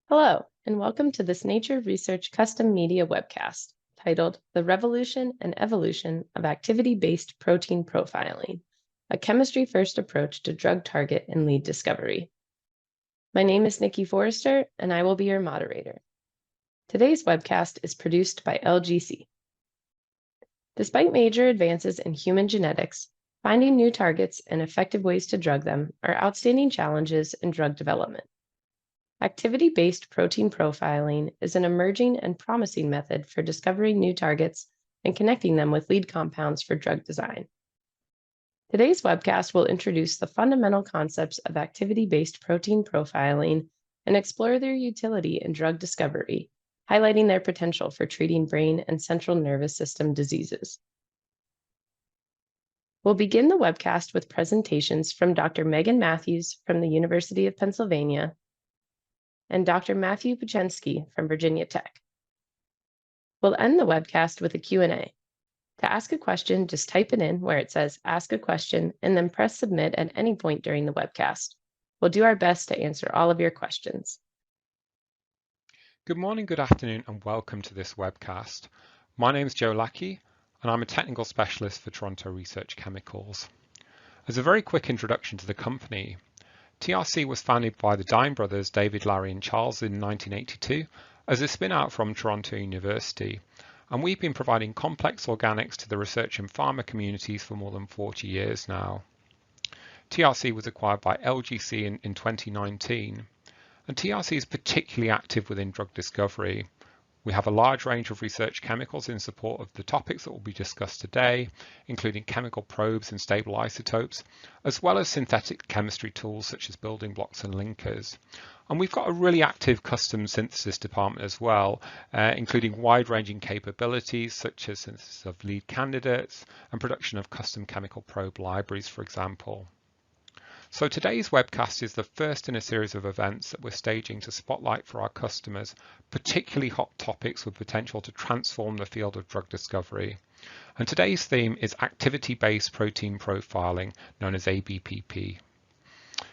Hello, and welcome to this Nature Research custom media webcast titled The Revolution and Evolution of Activity-Based Protein Profiling, a chemistry-first approach to drug target and lead discovery. My name is Nikki Forrester, and I will be your moderator. Today's webcast is produced by LGC. Despite major advances in human genetics, finding new targets and effective ways to drug them are outstanding challenges in drug development. Activity-based protein profiling is an emerging and promising method for discovering new targets and connecting them with lead compounds for drug design. Today's webcast will introduce the fundamental concepts of activity-based protein profiling and explore their utility in drug discovery, highlighting their potential for treating brain and central nervous system diseases. We'll begin the webcast with presentations from Dr. Megan Matthews from the University of Pennsylvania and Dr. Matthew Puchensky from Virginia Tech. We'll end the webcast with a Q&A. To ask a question, just type it in where it says Ask a Question and then press Submit at any point during the webcast. We'll do our best to answer all of your questions. Good morning, good afternoon, and welcome to this webcast. My name is Joe Lackey, and I'm a technical specialist for Toronto Research Chemicals. As a very quick introduction to the company, TRC was founded by the Dime brothers, David, Larry, and Charles in 1982 as a spin-out from Toronto University, and we've been providing complex organics to the research and pharma communities for more than 40 years now. TRC was acquired by LGC in 2019, and TRC is particularly active within drug discovery. We have a large range of research chemicals in support of the topics that will be discussed today, including chemical probes and stable isotopes, as well as synthetic chemistry tools such as building blocks and linkers. And we've got a really active custom synthesis department as well, including wide-ranging capabilities such as synthesis of lead candidates and production of custom chemical probe libraries, for example. So today's webcast is the first in a series of events that we're staging to spotlight for our customers particularly hot topics with potential to transform the field of drug discovery. And today's theme is activity-based protein profiling, known as ABPP.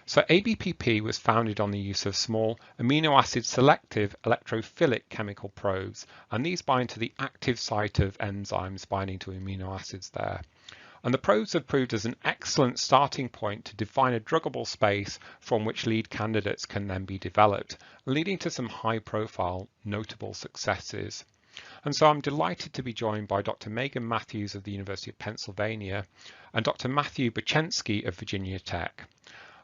So ABPP was founded on the use of small amino acid selective electrophilic chemical probes, and these bind to the active site of enzymes binding to amino acids there. And the probes have proved as an excellent starting point to define a druggable space from which lead candidates can then be developed, leading to some high-profile, notable successes. And so I'm delighted to be joined by Dr. Megan Matthews of the University of Pennsylvania and Dr. Matthew Puchensky of Virginia Tech.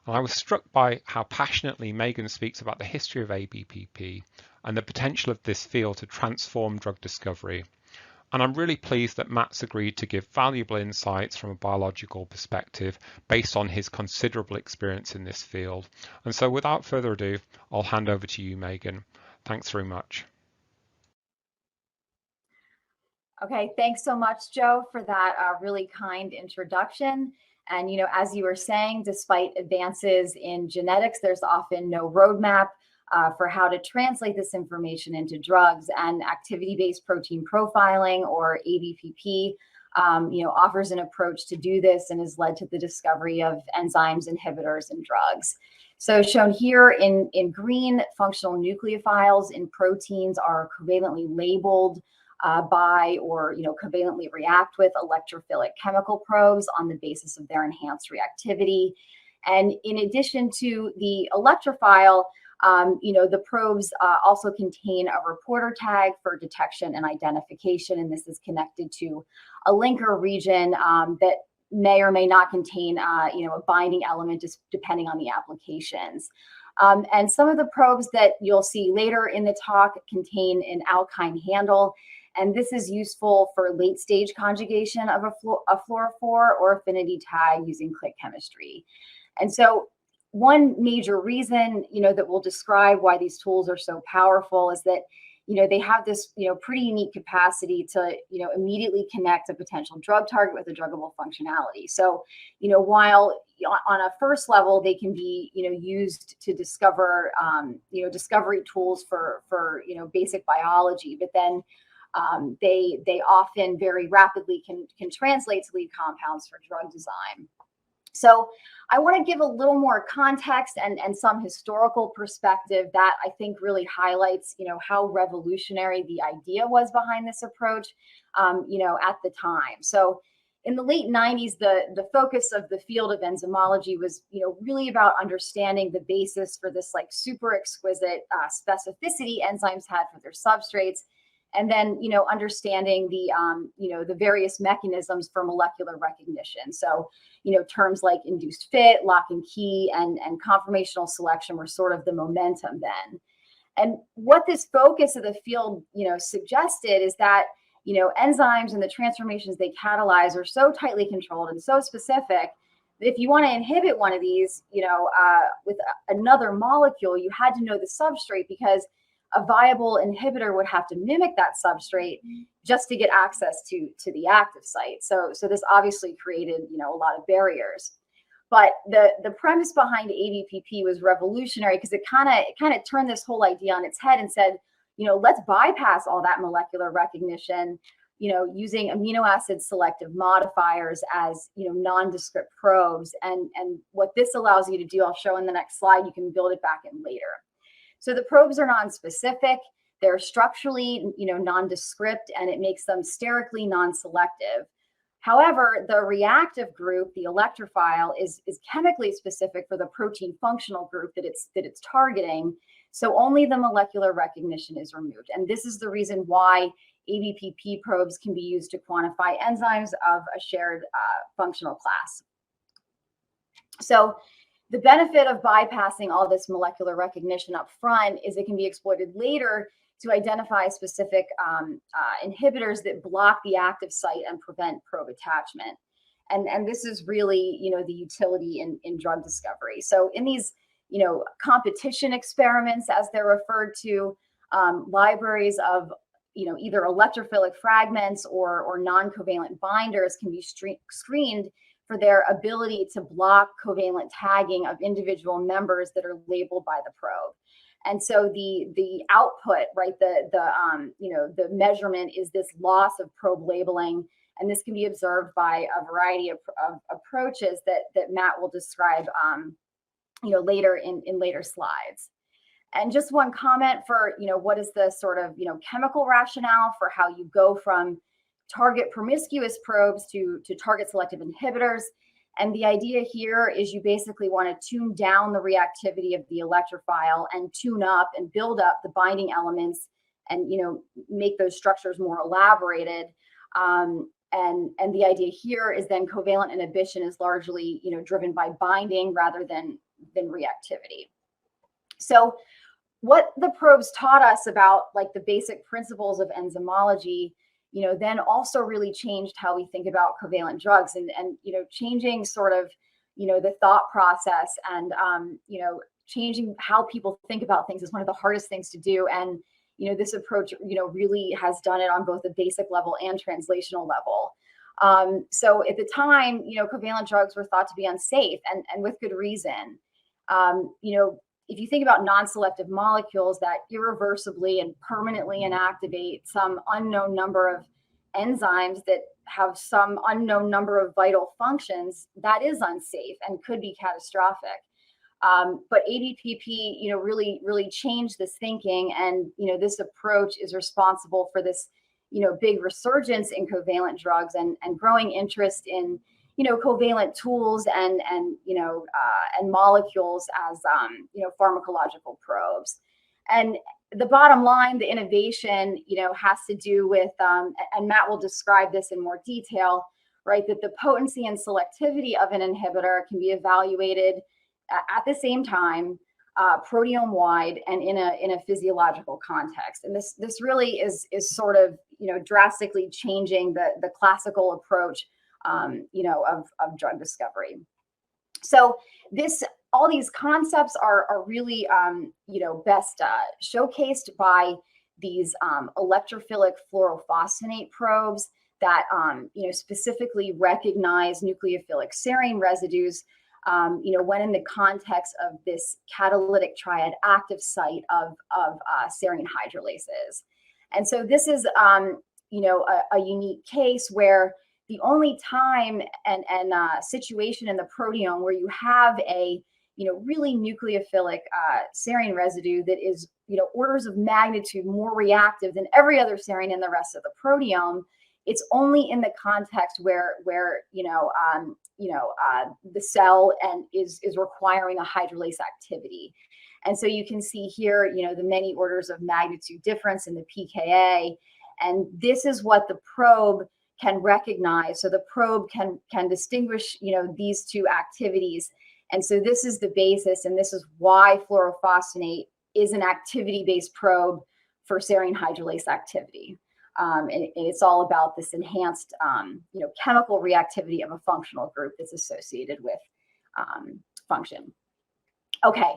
And I was struck by how passionately Megan speaks about the history of ABPP and the potential of this field to transform drug discovery. And I'm really pleased that Matt's agreed to give valuable insights from a biological perspective based on his considerable experience in this field. And so without further ado, I'll hand over to you, Megan. Thanks very much. Okay, thanks so much, Joe, for that really kind introduction. And, as you were saying, despite advances in genetics, there's often no roadmap for how to translate this information into drugs, and activity-based protein profiling, or ABPP, offers an approach to do this and has led to the discovery of enzymes, inhibitors, and drugs. So shown here in green, functional nucleophiles in proteins are covalently labeled by or covalently react with electrophilic chemical probes on the basis of their enhanced reactivity. And in addition to the electrophile, the probes also contain a reporter tag for detection and identification, and this is connected to a linker region that may or may not contain, a binding element, just depending on the applications. And some of the probes that you'll see later in the talk contain an alkyne handle, and this is useful for late-stage conjugation of a fluorophore or affinity tag using click chemistry. And so one major reason, that will describe why these tools are so powerful is that, they have this, pretty unique capacity to, immediately connect a potential drug target with a druggable functionality. So, while on a first level, they can be, used to discover, discovery tools for basic biology, but then they often very rapidly can translate to lead compounds for drug design. So I want to give a little more context and some historical perspective that I think really highlights, how revolutionary the idea was behind this approach, at the time. So in the late 90s, the focus of the field of enzymology was, really about understanding the basis for this like super exquisite specificity enzymes had for their substrates. And then, understanding the various mechanisms for molecular recognition. So, terms like induced fit, lock and key, and conformational selection were sort of the momentum then. And what this focus of the field, suggested is that, enzymes and the transformations they catalyze are so tightly controlled and so specific that if you want to inhibit one of these, with another molecule, you had to know the substrate, because a viable inhibitor would have to mimic that substrate just to get access to the active site. So this obviously created, a lot of barriers. But the premise behind ABPP was revolutionary, because it kind of turned this whole idea on its head and said, let's bypass all that molecular recognition, using amino acid selective modifiers as, nondescript probes. And what this allows you to do, I'll show in the next slide, you can build it back in later. So the probes are non-specific, they're structurally, nondescript, and it makes them sterically non-selective. However, the reactive group, the electrophile, is chemically specific for the protein functional group that it's targeting. So only the molecular recognition is removed. And this is the reason why ABPP probes can be used to quantify enzymes of a shared functional class. So the benefit of bypassing all this molecular recognition up front is it can be exploited later to identify specific inhibitors that block the active site and prevent probe attachment. And this is really, the utility in drug discovery. So in these, competition experiments, as they're referred to, libraries of, either electrophilic fragments or non-covalent binders can be screened for their ability to block covalent tagging of individual members that are labeled by the probe. And so the output, right, the measurement is this loss of probe labeling, and this can be observed by a variety of approaches that Matt will describe, later in later slides. And just one comment for, what is the sort of, chemical rationale for how you go from target promiscuous probes to target selective inhibitors. And the idea here is you basically want to tune down the reactivity of the electrophile and tune up and build up the binding elements and, make those structures more elaborated. And the idea here is then covalent inhibition is largely, driven by binding rather than reactivity. So what the probes taught us about like the basic principles of enzymology, then also really changed how we think about covalent drugs and changing sort of, the thought process and, changing how people think about things is one of the hardest things to do. And, this approach, really has done it on both the basic level and translational level. So at the time, covalent drugs were thought to be unsafe and with good reason. If you think about non-selective molecules that irreversibly and permanently inactivate some unknown number of enzymes that have some unknown number of vital functions, that is unsafe and could be catastrophic. But ABPP, really changed this thinking, and this approach is responsible for this, big resurgence in covalent drugs and growing interest in covalent tools and molecules as pharmacological probes. And the bottom line, the innovation, has to do with, and Matt will describe this in more detail, right? That the potency and selectivity of an inhibitor can be evaluated at the same time, proteome-wide and in a physiological context. And this really is sort of drastically changing the classical approach of drug discovery. So all these concepts are really, best showcased by these electrophilic fluorophosphonate probes that, specifically recognize nucleophilic serine residues, when in the context of this catalytic triad active site of serine hydrolases. And so this is, a unique case where the only time and situation in the proteome where you have a really nucleophilic serine residue that is orders of magnitude more reactive than every other serine in the rest of the proteome. It's only in the context where the cell is requiring a hydrolase activity. And so you can see here, the many orders of magnitude difference in the pKa, and this is what the probe can recognize. So the probe can distinguish, these two activities. And so this is the basis, and this is why fluorophosphonate is an activity-based probe for serine hydrolase activity. And it's all about this enhanced, chemical reactivity of a functional group that's associated with function. Okay,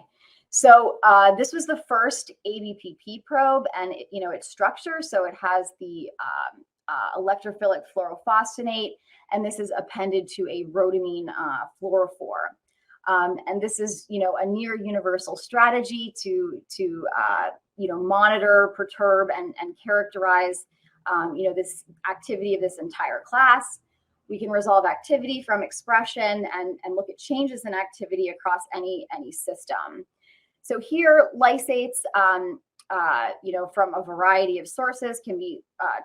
so this was the first ABPP probe, and its structure. So it has the electrophilic fluorophosphonate, and this is appended to a rhodamine fluorophore. And this is, a near universal strategy to monitor, perturb, and characterize, this activity of this entire class. We can resolve activity from expression and look at changes in activity across any system. So here, lysates, from a variety of sources can be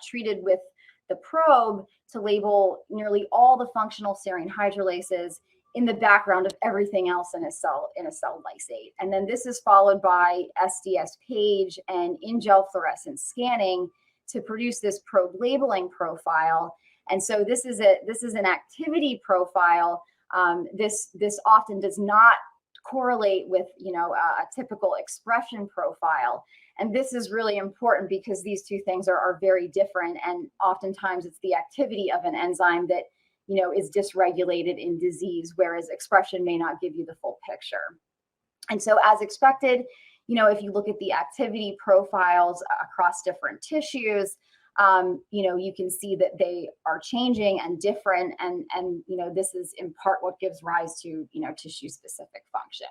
treated with the probe to label nearly all the functional serine hydrolases in the background of everything else in a cell lysate. And then this is followed by SDS page and in-gel fluorescence scanning to produce this probe labeling profile. And so this is an activity profile. This often does not correlate with a typical expression profile. And this is really important because these two things are very different, and oftentimes it's the activity of an enzyme that is dysregulated in disease, whereas expression may not give you the full picture. And so as expected, if you look at the activity profiles across different tissues, you can see that they are changing and different. And this is in part what gives rise to, tissue specific function.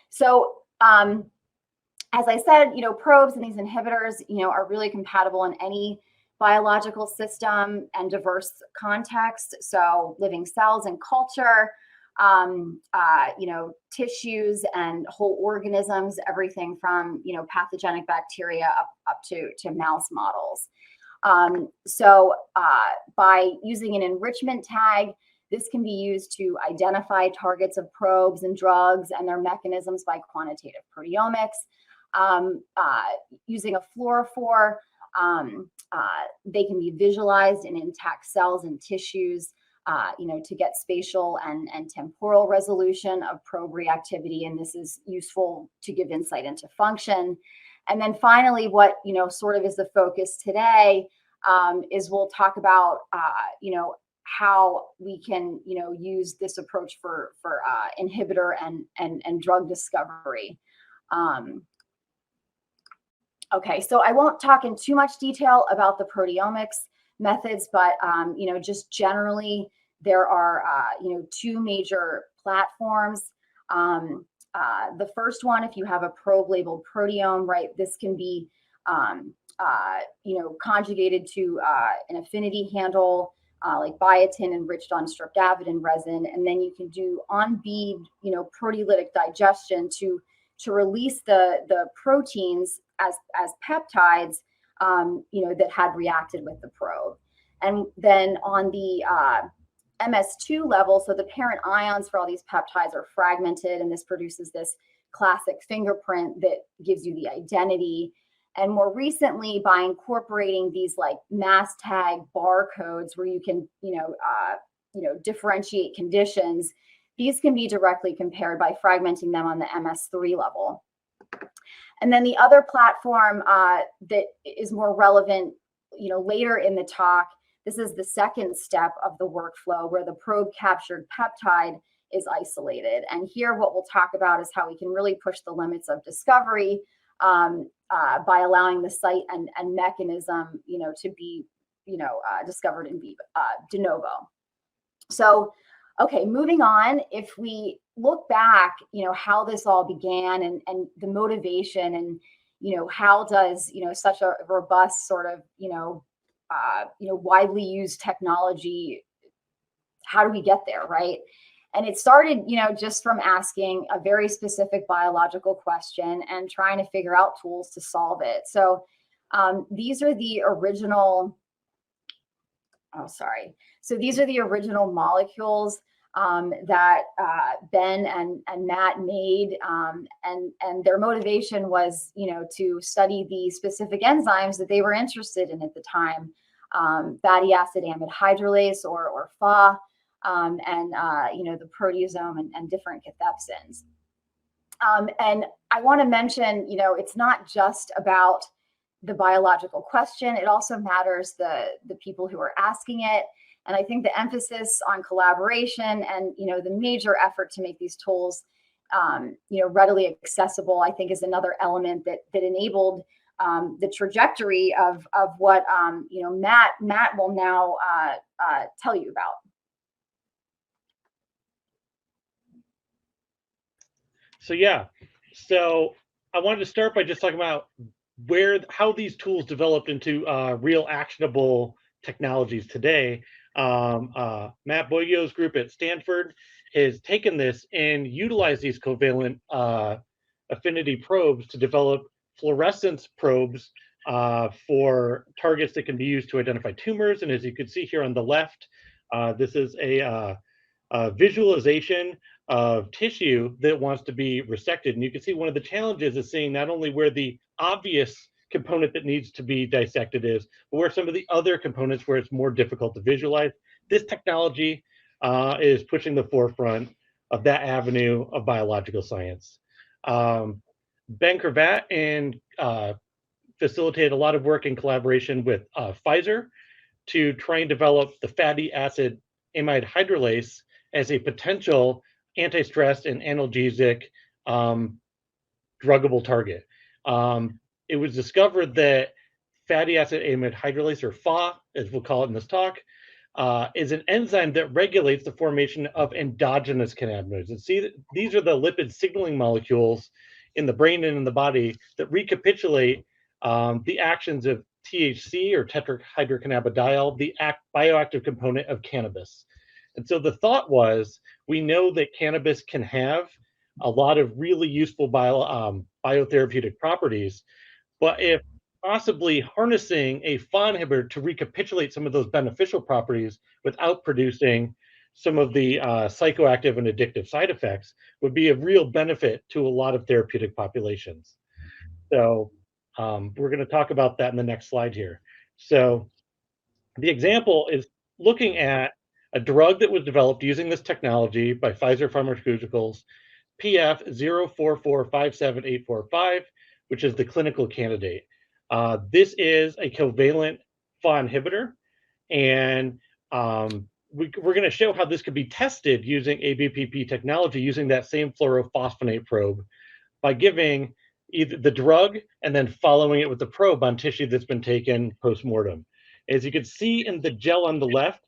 So, as I said, probes and these inhibitors, are really compatible in any biological system and diverse context. So living cells and culture, tissues and whole organisms, everything from, pathogenic bacteria up to mouse models. By using an enrichment tag, this can be used to identify targets of probes and drugs and their mechanisms by quantitative proteomics. Using a fluorophore, they can be visualized in intact cells and tissues, to get spatial and temporal resolution of probe reactivity. And this is useful to give insight into function. And then finally, what, sort of is the focus today, is we'll talk about, how we can, use this approach for inhibitor and drug discovery. Okay, so I won't talk in too much detail about the proteomics methods, but just generally, there are two major platforms. The first one, if you have a probe labeled proteome, right, this can be conjugated to an affinity handle like biotin enriched on streptavidin resin, and then you can do on bead proteolytic digestion to release the proteins as peptides that had reacted with the probe. And then on the MS2 level, so the parent ions for all these peptides are fragmented, and this produces this classic fingerprint that gives you the identity. And more recently, by incorporating these like mass tag barcodes where you can differentiate conditions, these can be directly compared by fragmenting them on the MS3 level. And then the other platform that is more relevant, later in the talk, this is the second step of the workflow where the probe captured peptide is isolated. And here what we'll talk about is how we can really push the limits of discovery by allowing the site and mechanism, to be, discovered in vivo, de novo. So, okay, moving on, if we look back, how this all began and the motivation and, how does, such a robust sort of, widely used technology. How do we get there, right? And it started, just from asking a very specific biological question and trying to figure out tools to solve it. So these are the original, So these are the original molecules that Ben and Matt made, and their motivation was, to study the specific enzymes that they were interested in at the time, fatty acid amide hydrolase, or FAAH, and the proteasome and different cathepsins. And I want to mention, it's not just about the biological question. It also matters the people who are asking it. And I think the emphasis on collaboration and, the major effort to make these tools, readily accessible, I think, is another element that enabled the trajectory of what, Matt will now tell you about. So I wanted to start by just talking about how these tools developed into real actionable technologies today. Matt Boyio's group at Stanford has taken this and utilized these covalent affinity probes to develop fluorescence probes for targets that can be used to identify tumors. And as you can see here on the left, this is a visualization of tissue that wants to be resected. And you can see one of the challenges is seeing not only where the obvious component that needs to be dissected is, but where some of the other components where it's more difficult to visualize. This technology is pushing the forefront of that avenue of biological science. Ben Cravatt and facilitated a lot of work in collaboration with Pfizer to try and develop the fatty acid amide hydrolase as a potential anti-stress and analgesic druggable target. It was discovered that fatty acid amide hydrolase, or FAAH, as we'll call it in this talk, is an enzyme that regulates the formation of endogenous cannabinoids. And see, these are the lipid signaling molecules in the brain and in the body that recapitulate the actions of THC, or tetrahydrocannabidiol, the bioactive component of cannabis. And so the thought was, we know that cannabis can have a lot of really useful biotherapeutic properties, but if possibly harnessing a FAAH inhibitor to recapitulate some of those beneficial properties without producing some of the psychoactive and addictive side effects would be a real benefit to a lot of therapeutic populations. So we're going to talk about that in the next slide here. So the example is looking at a drug that was developed using this technology by Pfizer Pharmaceuticals, PF 0445785, which is the clinical candidate. This is a covalent FAAH inhibitor, and we're going to show how this could be tested using ABPP technology, using that same fluorophosphonate probe, by giving either the drug and then following it with the probe on tissue that's been taken post-mortem. As you can see in the gel on the left,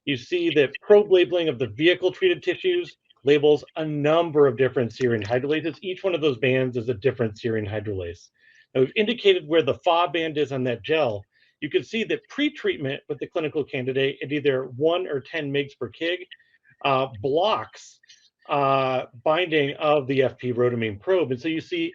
you see that probe labeling of the vehicle-treated tissues labels a number of different serine hydrolases. Each one of those bands is a different serine hydrolase. Now, we've indicated where the FAAH band is on that gel. You can see that pre-treatment with the clinical candidate at either 1 or 10 mg per kg blocks binding of the FP rhodomine probe. And so you see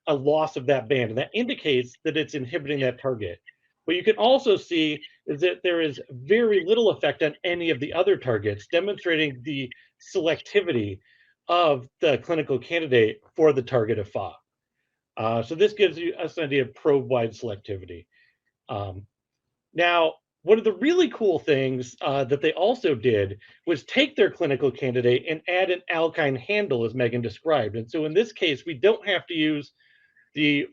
a loss of that band, and that indicates that it's inhibiting that target. What you can also see is that there is very little effect on any of the other targets, demonstrating the selectivity of the clinical candidate for the target of FAAH. So this gives us an idea of probe-wide selectivity. Now, one of the really cool things that they also did was take their clinical candidate and add an alkyne handle, as Megan described. And so in this case, we don't have to use the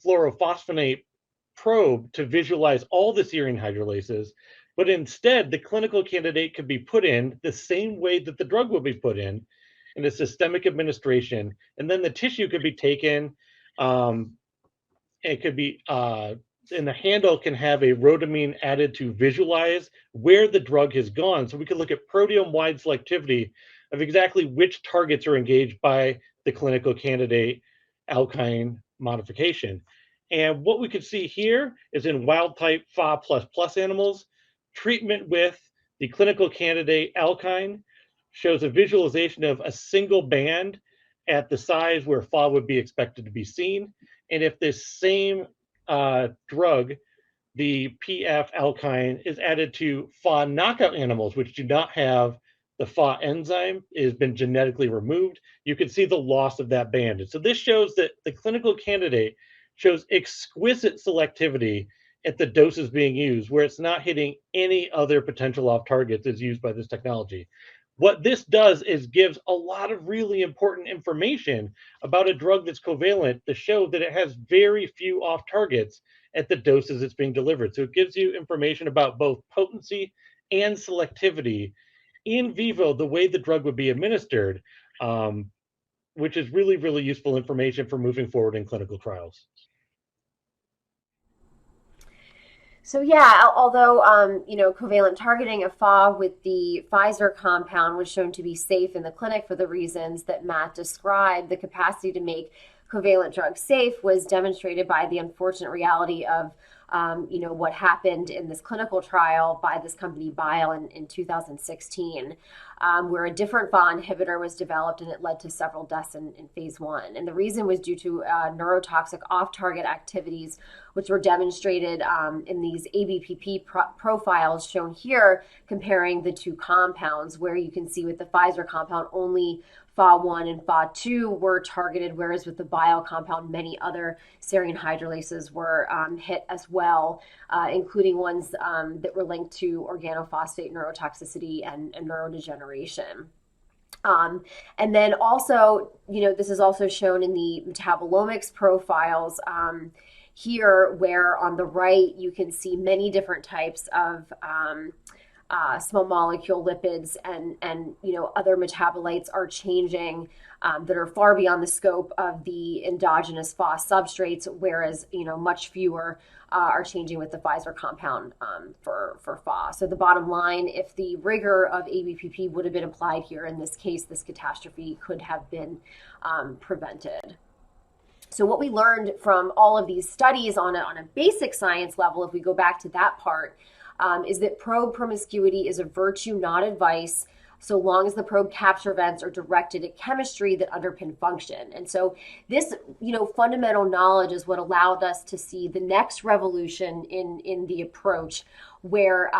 fluorophosphonate probe to visualize all the serine hydrolases, but instead the clinical candidate could be put in the same way that the drug will be put in a systemic administration, and then the tissue could be taken. It could be, and the handle can have a rhodomine added to visualize where the drug has gone. So we can look at proteome-wide selectivity of exactly which targets are engaged by the clinical candidate alkyne modification. And what we could see here is in wild type FAAH++ animals, treatment with the clinical candidate alkyne shows a visualization of a single band at the size where FAAH would be expected to be seen. And if this same drug, the PF alkyne, is added to FAAH knockout animals, which do not have the FAAH enzyme, has been genetically removed, you can see the loss of that band. And so this shows that the clinical candidate shows exquisite selectivity at the doses being used, where it's not hitting any other potential off targets as used by this technology. What this does is gives a lot of really important information about a drug that's covalent to show that it has very few off targets at the doses it's being delivered. So it gives you information about both potency and selectivity in vivo, the way the drug would be administered, which is really, really useful information for moving forward in clinical trials. So yeah, although covalent targeting of FAAH with the Pfizer compound was shown to be safe in the clinic for the reasons that Matt described, the capacity to make covalent drugs safe was demonstrated by the unfortunate reality of what happened in this clinical trial by this company Bile in 2016, where a different FAAH inhibitor was developed and it led to several deaths in phase 1. And the reason was due to neurotoxic off-target activities, which were demonstrated in these ABPP profiles shown here, comparing the two compounds, where you can see with the Pfizer compound only FAAH1 and FAAH2 were targeted, whereas with the Bile compound, many other serine hydrolases were hit as well, including ones that were linked to organophosphate neurotoxicity and neurodegeneration. And then also, this is also shown in the metabolomics profiles here, where on the right you can see many different types of small molecule lipids and other metabolites are changing that are far beyond the scope of the endogenous FAAH substrates, whereas much fewer are changing with the Pfizer compound for FAAH. So the bottom line, if the rigor of ABPP would have been applied here, in this case, this catastrophe could have been prevented. So what we learned from all of these studies on a basic science level, if we go back to that part, is that probe promiscuity is a virtue, not advice, so long as the probe capture events are directed at chemistry that underpin function. And so this, fundamental knowledge is what allowed us to see the next revolution in the approach, where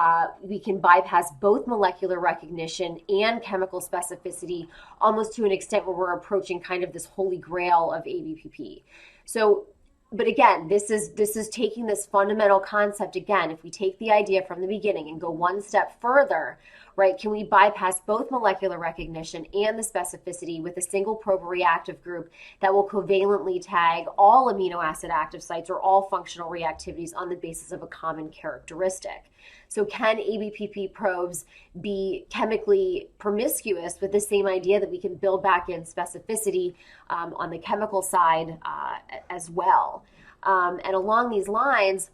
we can bypass both molecular recognition and chemical specificity, almost to an extent where we're approaching kind of this holy grail of ABPP. So, but again, this is taking this fundamental concept again. If we take the idea from the beginning and go one step further, right? Can we bypass both molecular recognition and the specificity with a single probe reactive group that will covalently tag all amino acid active sites or all functional reactivities on the basis of a common characteristic? So can ABPP probes be chemically promiscuous with the same idea that we can build back in specificity on the chemical side as well? And along these lines,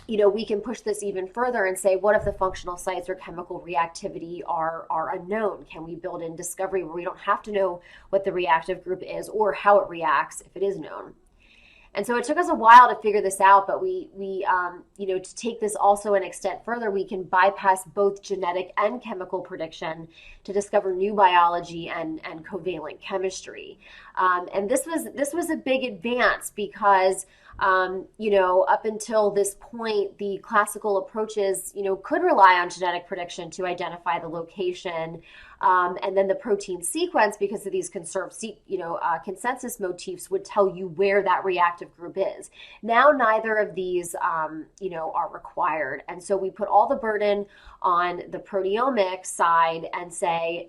we can push this even further and say, what if the functional sites or chemical reactivity are unknown? Can we build in discovery where we don't have to know what the reactive group is or how it reacts if it is known? And so it took us a while to figure this out, but we to take this also an extent further, we can bypass both genetic and chemical prediction to discover new biology and covalent chemistry. And this was a big advance because up until this point, the classical approaches, could rely on genetic prediction to identify the location, and then the protein sequence, because of these conserved, consensus motifs, would tell you where that reactive group is. Now, neither of these, are required. And so we put all the burden on the proteomics side and say,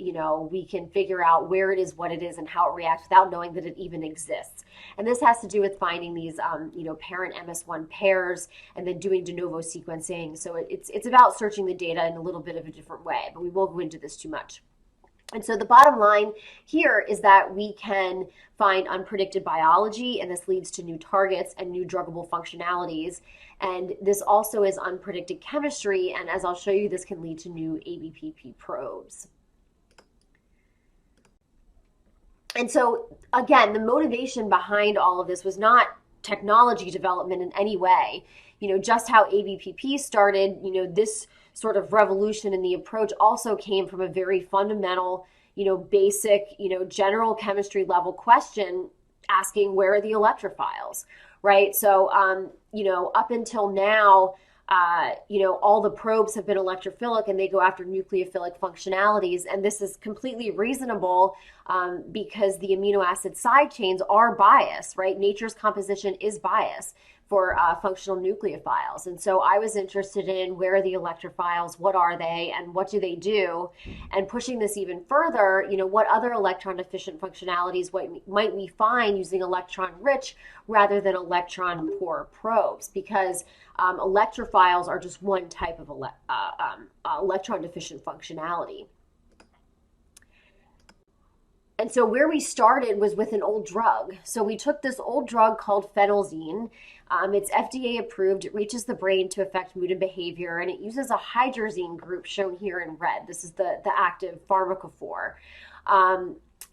we can figure out where it is, what it is, and how it reacts without knowing that it even exists. And this has to do with finding these, parent MS1 pairs and then doing de novo sequencing. So it's about searching the data in a little bit of a different way, but we won't go into this too much. And so the bottom line here is that we can find unpredicted biology, and this leads to new targets and new druggable functionalities. And this also is unpredicted chemistry, and as I'll show you, this can lead to new ABPP probes. And so, again, the motivation behind all of this was not technology development in any way. Just how ABPP started, this sort of revolution in the approach also came from a very fundamental, basic, general chemistry level question asking, where are the electrophiles, right? So, up until now, all the probes have been electrophilic and they go after nucleophilic functionalities. And this is completely reasonable because the amino acid side chains are biased, right? Nature's composition is biased for functional nucleophiles. And so I was interested in, where are the electrophiles, what are they, and what do they do? And pushing this even further, what other electron deficient functionalities might we find using electron rich rather than electron poor probes? Because electrophiles are just one type of electron deficient functionality. And so where we started was with an old drug. So we took this old drug called phenelzine. It's FDA approved. It reaches the brain to affect mood and behavior, and it uses a hydrazine group shown here in red. This is the active pharmacophore.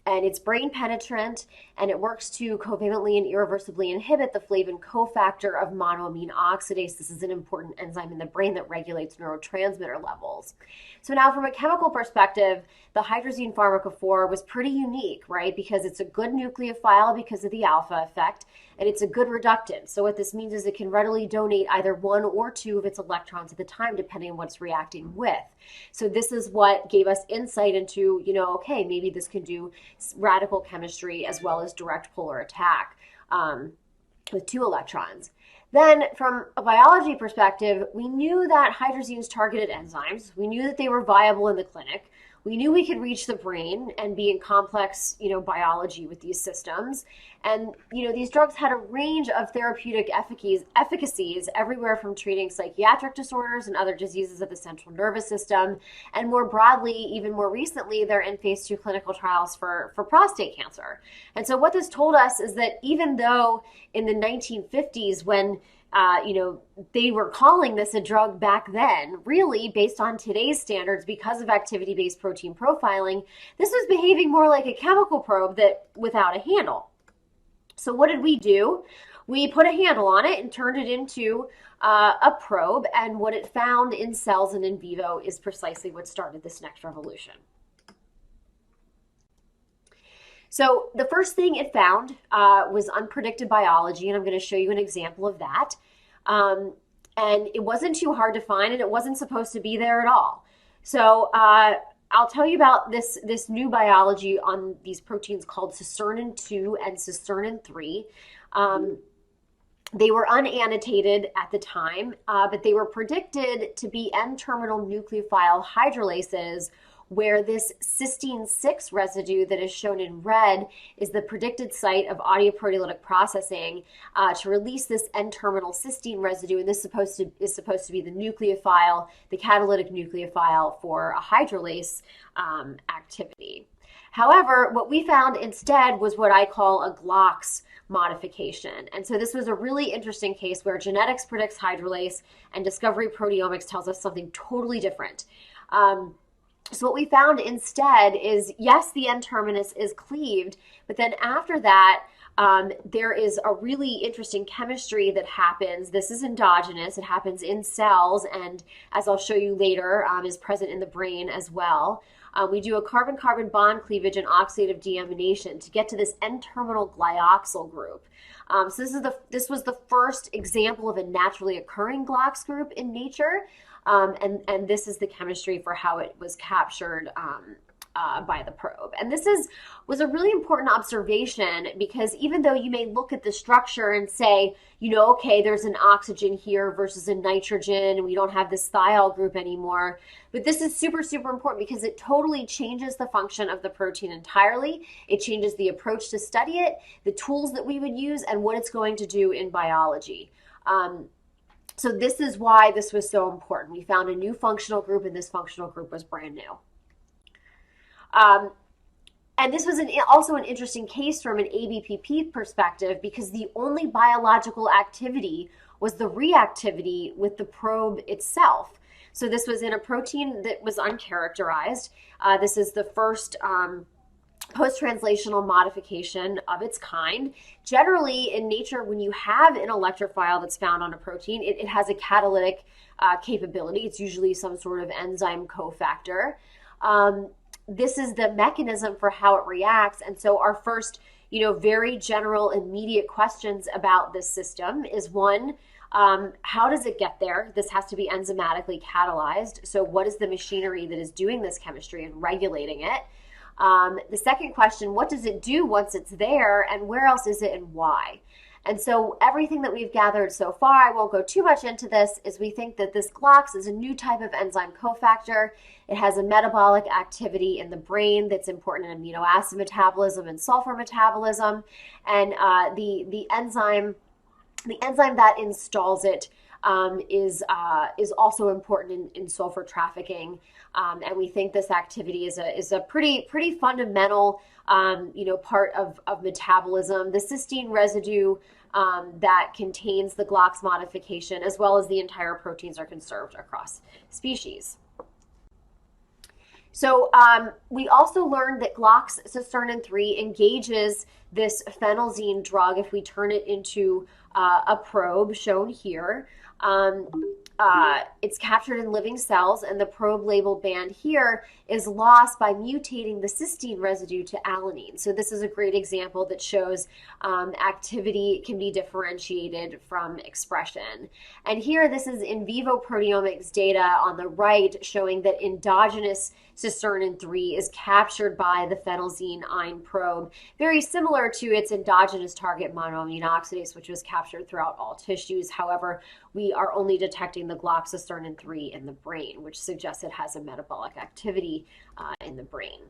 And it's brain penetrant, and it works to covalently and irreversibly inhibit the flavin cofactor of monoamine oxidase. This is an important enzyme in the brain that regulates neurotransmitter levels. So now from a chemical perspective, the hydrazine pharmacophore was pretty unique, right? Because it's a good nucleophile because of the alpha effect, and it's a good reductant. So what this means is it can readily donate either one or two of its electrons at a time, depending on what it's reacting with. So this is what gave us insight into, okay, maybe this can do radical chemistry as well as direct polar attack with two electrons. Then from a biology perspective, we knew that hydrazines targeted enzymes. We knew that they were viable in the clinic. We knew we could reach the brain and be in complex, biology with these systems. And, these drugs had a range of therapeutic efficacies everywhere from treating psychiatric disorders and other diseases of the central nervous system. And more broadly, even more recently, they're in phase 2 clinical trials for prostate cancer. And so what this told us is that even though in the 1950s, when they were calling this a drug back then, really based on today's standards, because of activity-based protein profiling, this was behaving more like a chemical probe without a handle. So what did we do? We put a handle on it and turned it into a probe, and what it found in cells and in vivo is precisely what started this next revolution. So the first thing it found was unpredicted biology, and I'm going to show you an example of that. And it wasn't too hard to find, and it wasn't supposed to be there at all. So I'll tell you about this new biology on these proteins called cisternin-2 and cisternin-3. They were unannotated at the time, but they were predicted to be N-terminal nucleophile hydrolases, where this cysteine 6 residue that is shown in red is the predicted site of autoproteolytic processing to release this N-terminal cysteine residue, and this is supposed to be the nucleophile, the catalytic nucleophile for a hydrolase activity. However, what we found instead was what I call a Glocks modification. And so this was a really interesting case where genetics predicts hydrolase and discovery proteomics tells us something totally different. So what we found instead is, yes, the N-terminus is cleaved, but then after that, there is a really interesting chemistry that happens. This is endogenous. It happens in cells, and as I'll show you later, is present in the brain as well. We do a carbon-carbon bond cleavage and oxidative deamination to get to this N-terminal glyoxyl group. So this was the first example of a naturally occurring Glocks group in nature. And this is the chemistry for how it was captured by the probe. And this was a really important observation, because even though you may look at the structure and say, okay, there's an oxygen here versus a nitrogen, and we don't have this thiol group anymore, but this is super, super important because it totally changes the function of the protein entirely. It changes the approach to study it, the tools that we would use, and what it's going to do in biology. So this is why this was so important. We found a new functional group, and this functional group was brand new. And this was also an interesting case from an ABPP perspective, because the only biological activity was the reactivity with the probe itself. So this was in a protein that was uncharacterized. This is the first post-translational modification of its kind. Generally, in nature, when you have an electrophile that's found on a protein, it has a catalytic capability. It's usually some sort of enzyme cofactor. This is the mechanism for how it reacts. And so our first, very general, immediate questions about this system is one, how does it get there? This has to be enzymatically catalyzed. So what is the machinery that is doing this chemistry and regulating it? The second question, what does it do once it's there, and where else is it and why? And so everything that we've gathered so far, I won't go too much into this, is we think that this Glocks is a new type of enzyme cofactor. It has a metabolic activity in the brain that's important in amino acid metabolism and sulfur metabolism. And the enzyme that installs it is also important in sulfur trafficking. And we think this activity is a pretty fundamental part of metabolism. The cysteine residue that contains the Glocks modification, as well as the entire proteins, are conserved across species. So we also learned that Glocks cysterine 3 engages this phenelzine drug if we turn it into a probe shown here. It's captured in living cells, and the probe label band here is lost by mutating the cysteine residue to alanine. So this is a great example that shows activity can be differentiated from expression. And here, this is in vivo proteomics data on the right showing that endogenous cysteine 3 is captured by the phenelzine INE probe, very similar to its endogenous target monoamine oxidase, which was captured throughout all tissues. However, we are only detecting the Glocks cysteine 3 in the brain, which suggests it has a metabolic activity in the brain.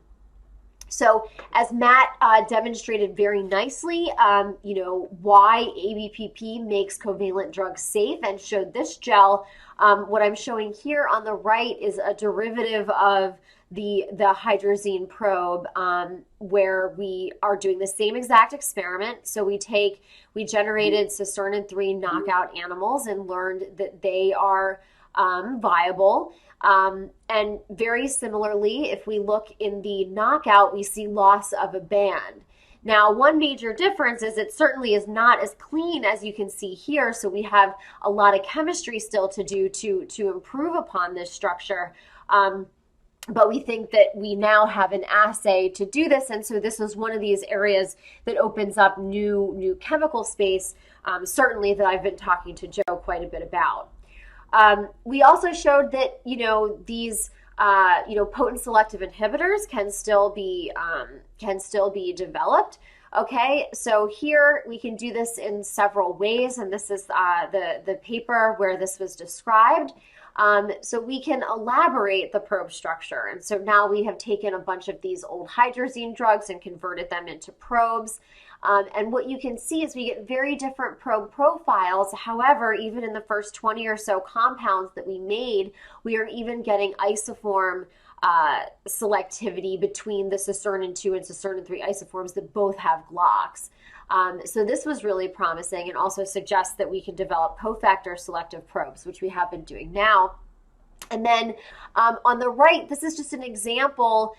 So as Matt demonstrated very nicely, why ABPP makes covalent drugs safe and showed this gel. What I'm showing here on the right is a derivative of the hydrazine probe, where we are doing the same exact experiment. So we generated cysteine 3 knockout animals and learned that they are viable. And very similarly, if we look in the knockout, we see loss of a band. Now, one major difference is it certainly is not as clean as you can see here. So we have a lot of chemistry still to do to improve upon this structure. But we think that we now have an assay to do this. And so this is one of these areas that opens up new chemical space, certainly that I've been talking to Joe quite a bit about. We also showed that, these, potent selective inhibitors can still be developed. Okay, so here we can do this in several ways, and this is the paper where this was described. So we can elaborate the probe structure. And so now we have taken a bunch of these old hydrazine drugs and converted them into probes. And what you can see is we get very different probe profiles. However, even in the first 20 or so compounds that we made, we are even getting isoform selectivity between the cysteine 2 and cysteine 3 isoforms that both have Glocks. So this was really promising and also suggests that we can develop cofactor selective probes, which we have been doing now. And then on the right, this is just an example,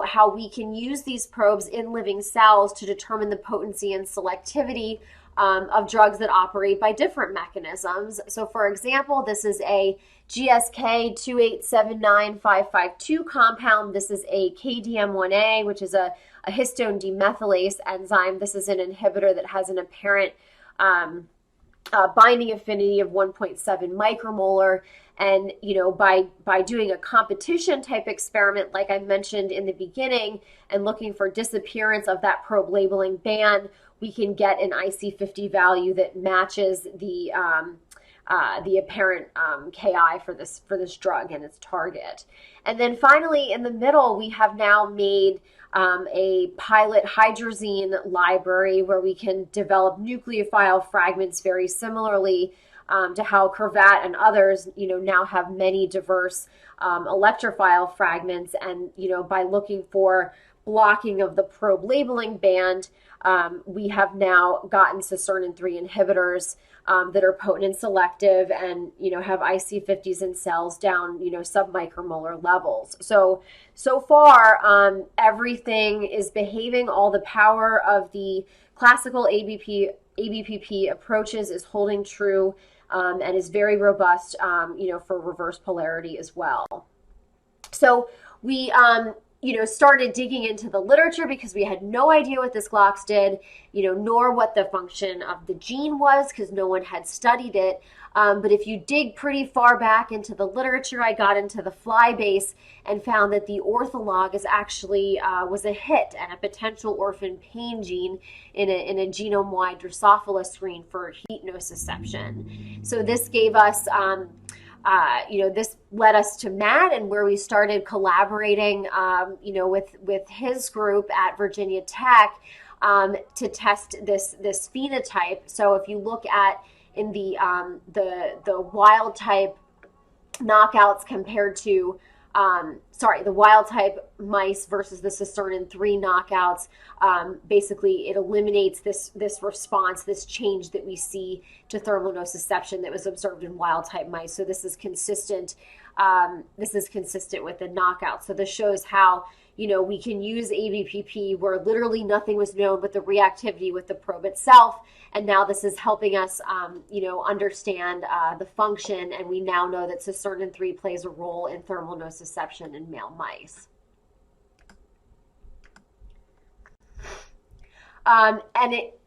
how we can use these probes in living cells to determine the potency and selectivity of drugs that operate by different mechanisms. So for example, this is a GSK 2879552 compound. This is a KDM1A, which is a histone demethylase enzyme. This is an inhibitor that has an apparent binding affinity of 1.7 micromolar. And, by doing a competition type experiment, like I mentioned in the beginning, and looking for disappearance of that probe labeling band, we can get an IC50 value that matches the apparent Ki for this drug and its target. And then finally, in the middle, we have now made a pilot hydrazine library where we can develop nucleophile fragments very similarly to how Cravatt and others, now have many diverse electrophile fragments. And, by looking for blocking of the probe labeling band, we have now gotten Serine 3 inhibitors that are potent and selective, and have IC50s in cells down submicromolar levels. So far, everything is behaving. All the power of the classical ABPP approaches is holding true, and is very robust, for reverse polarity as well. So we started digging into the literature because we had no idea what this Glocks did, nor what the function of the gene was, because no one had studied it. But if you dig pretty far back into the literature, I got into the flybase and found that the ortholog is actually was a hit and a potential orphan pain gene in a genome-wide Drosophila screen for heat nociception. So this gave us this led us to Matt, and where we started collaborating, with his group at Virginia Tech to test this phenotype. So if you look at in the wild type knockouts compared to the wild type mice versus the Serine 3 knockouts, basically it eliminates this response, this change that we see to thermal nociception that was observed in wild type mice. So this is consistent. This is consistent with the knockout. So this shows how we can use ABPP where literally nothing was known but the reactivity with the probe itself. And now this is helping us, understand the function. And we now know that Serine 3 plays a role in thermal nociception in male mice.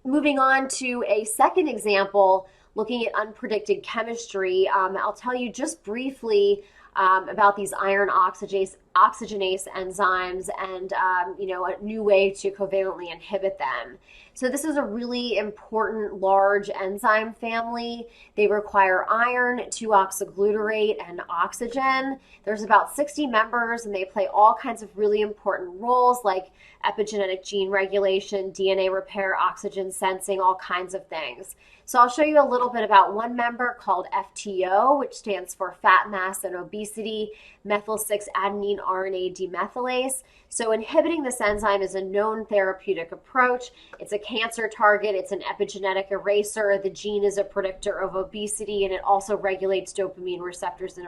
Moving on to a second example, looking at unpredicted chemistry, I'll tell you just briefly about these iron oxygenase enzymes and a new way to covalently inhibit them. So this is a really important large enzyme family. They require iron, 2-oxyglutarate, and oxygen. There's about 60 members, and they play all kinds of really important roles like epigenetic gene regulation, DNA repair, oxygen sensing, all kinds of things. So I'll show you a little bit about one member called FTO, which stands for fat mass and obesity, methyl 6-adenine RNA demethylase. So inhibiting this enzyme is a known therapeutic approach. It's a cancer target. It's an epigenetic eraser. The gene is a predictor of obesity, and it also regulates dopamine receptors in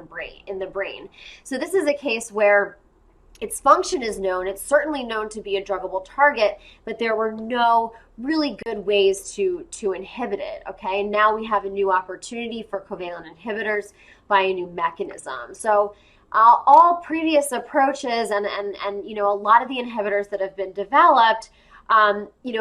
the brain. So this is a case where its function is known. It's certainly known to be a druggable target, but there were no really good ways to inhibit it, okay? And now we have a new opportunity for covalent inhibitors by a new mechanism. So all previous approaches and a lot of the inhibitors that have been developed,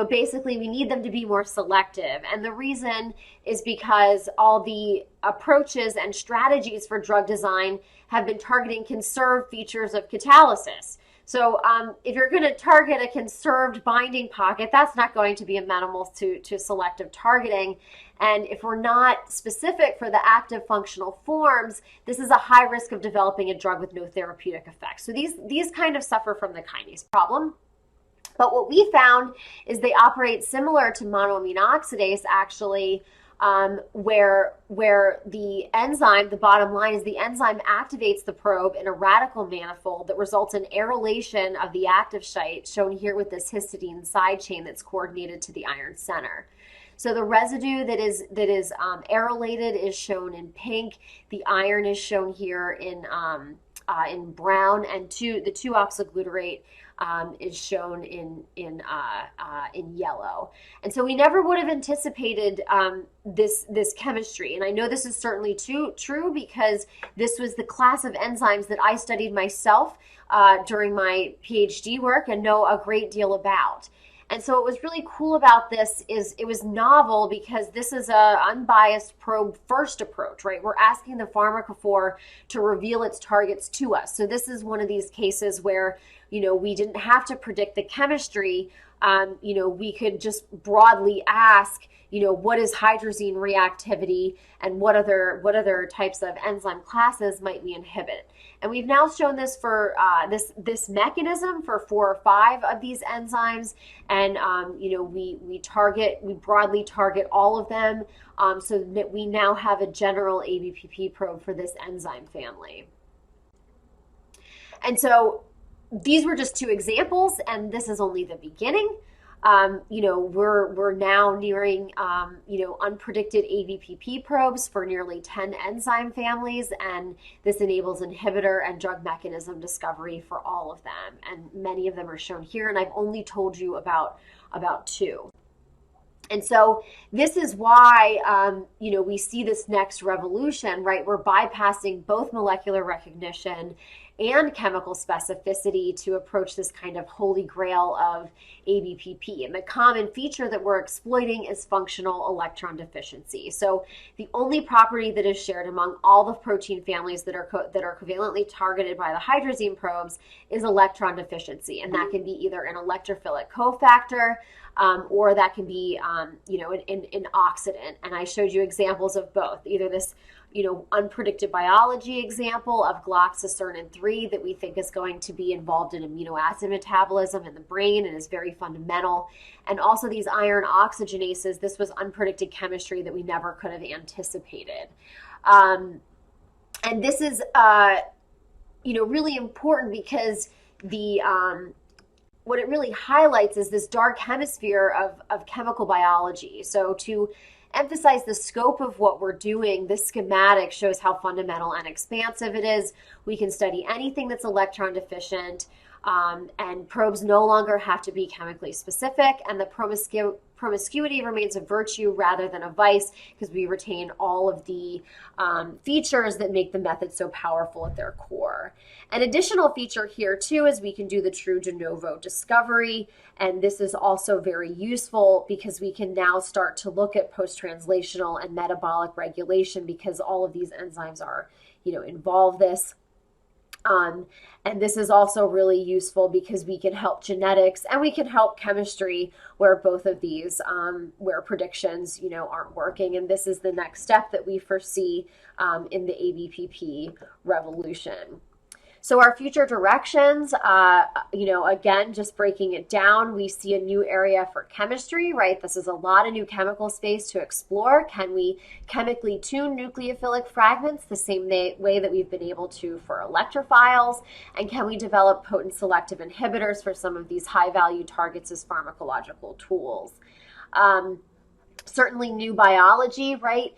basically we need them to be more selective. And the reason is because all the approaches and strategies for drug design have been targeting conserved features of catalysis. So if you're going to target a conserved binding pocket, that's not going to be amenable to selective targeting. And if we're not specific for the active functional forms, this is a high risk of developing a drug with no therapeutic effect. So these kind of suffer from the kinase problem. But what we found is they operate similar to monoamine oxidase, actually, where the enzyme, the bottom line is the enzyme activates the probe in a radical manifold that results in aerylation of the active site, shown here with this histidine side chain that's coordinated to the iron center. So the residue that is arylated is shown in pink. The iron is shown here in brown, and the 2-oxyglutarate is shown in yellow. And so we never would have anticipated this chemistry. And I know this is certainly true because this was the class of enzymes that I studied myself during my PhD work and know a great deal about. And so what was really cool about this is it was novel because this is a unbiased probe first approach, right? We're asking the pharmacophore to reveal its targets to us. So this is one of these cases where, we didn't have to predict the chemistry. We could just broadly ask, what is hydrazine reactivity and what other types of enzyme classes might we inhibit? And we've now shown this for this mechanism for 4 or 5 of these enzymes, and we broadly target all of them, so that we now have a general ABPP probe for this enzyme family. And so These were just 2 examples, and this is only the beginning. We're now nearing, unpredicted ABPP probes for nearly 10 enzyme families, and this enables inhibitor and drug mechanism discovery for all of them. And many of them are shown here, and I've only told you about 2. And so this is why, we see this next revolution, right? We're bypassing both molecular recognition and chemical specificity to approach this kind of holy grail of ABPP. And the common feature that we're exploiting is functional electron deficiency. So the only property that is shared among all the protein families that are covalently targeted by the hydrazine probes is electron deficiency. And that can be either an electrophilic cofactor, or that can be, an oxidant. And I showed you examples of both, either this, unpredicted biology example of Glocks Serine 3 that we think is going to be involved in amino acid metabolism in the brain and is very fundamental. And also these iron oxygenases, this was unpredicted chemistry that we never could have anticipated. And this is, really important because what it really highlights is this dark hemisphere of chemical biology. So to emphasize the scope of what we're doing, this schematic shows how fundamental and expansive it is. We can study anything that's electron deficient, and probes no longer have to be chemically specific, and the promiscuity remains a virtue rather than a vice because we retain all of the features that make the method so powerful at their core. An additional feature here too is we can do the true de novo discovery, and this is also very useful because we can now start to look at post-translational and metabolic regulation because all of these enzymes are, involve this. And this is also really useful because we can help genetics and we can help chemistry where both of these, where predictions, aren't working. And this is the next step that we foresee in the ABPP revolution. So our future directions, again, just breaking it down, we see a new area for chemistry, right? This is a lot of new chemical space to explore. Can we chemically tune nucleophilic fragments the same way that we've been able to for electrophiles? And can we develop potent selective inhibitors for some of these high-value targets as pharmacological tools? Certainly new biology, right?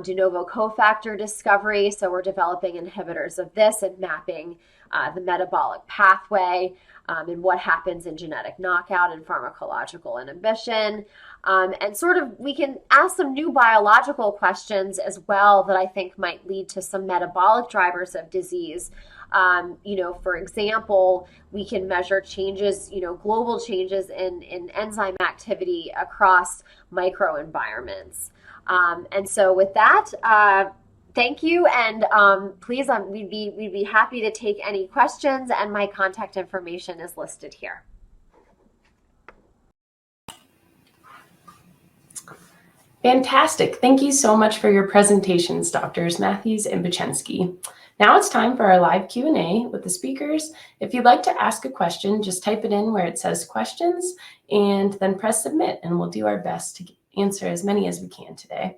De novo cofactor discovery. So we're developing inhibitors of this and mapping the metabolic pathway and what happens in genetic knockout and pharmacological inhibition. And sort of we can ask some new biological questions as well that I think might lead to some metabolic drivers of disease. For example, we can measure changes, global changes in enzyme activity across microenvironments. And so with that, thank you. And please, we'd be happy to take any questions, and my contact information is listed here. Fantastic. Thank you so much for your presentations, Drs. Matthews and Buchensky. Now it's time for our live Q&A with the speakers. If you'd like to ask a question, just type it in where it says questions and then press submit, and we'll do our best to answer as many as we can today.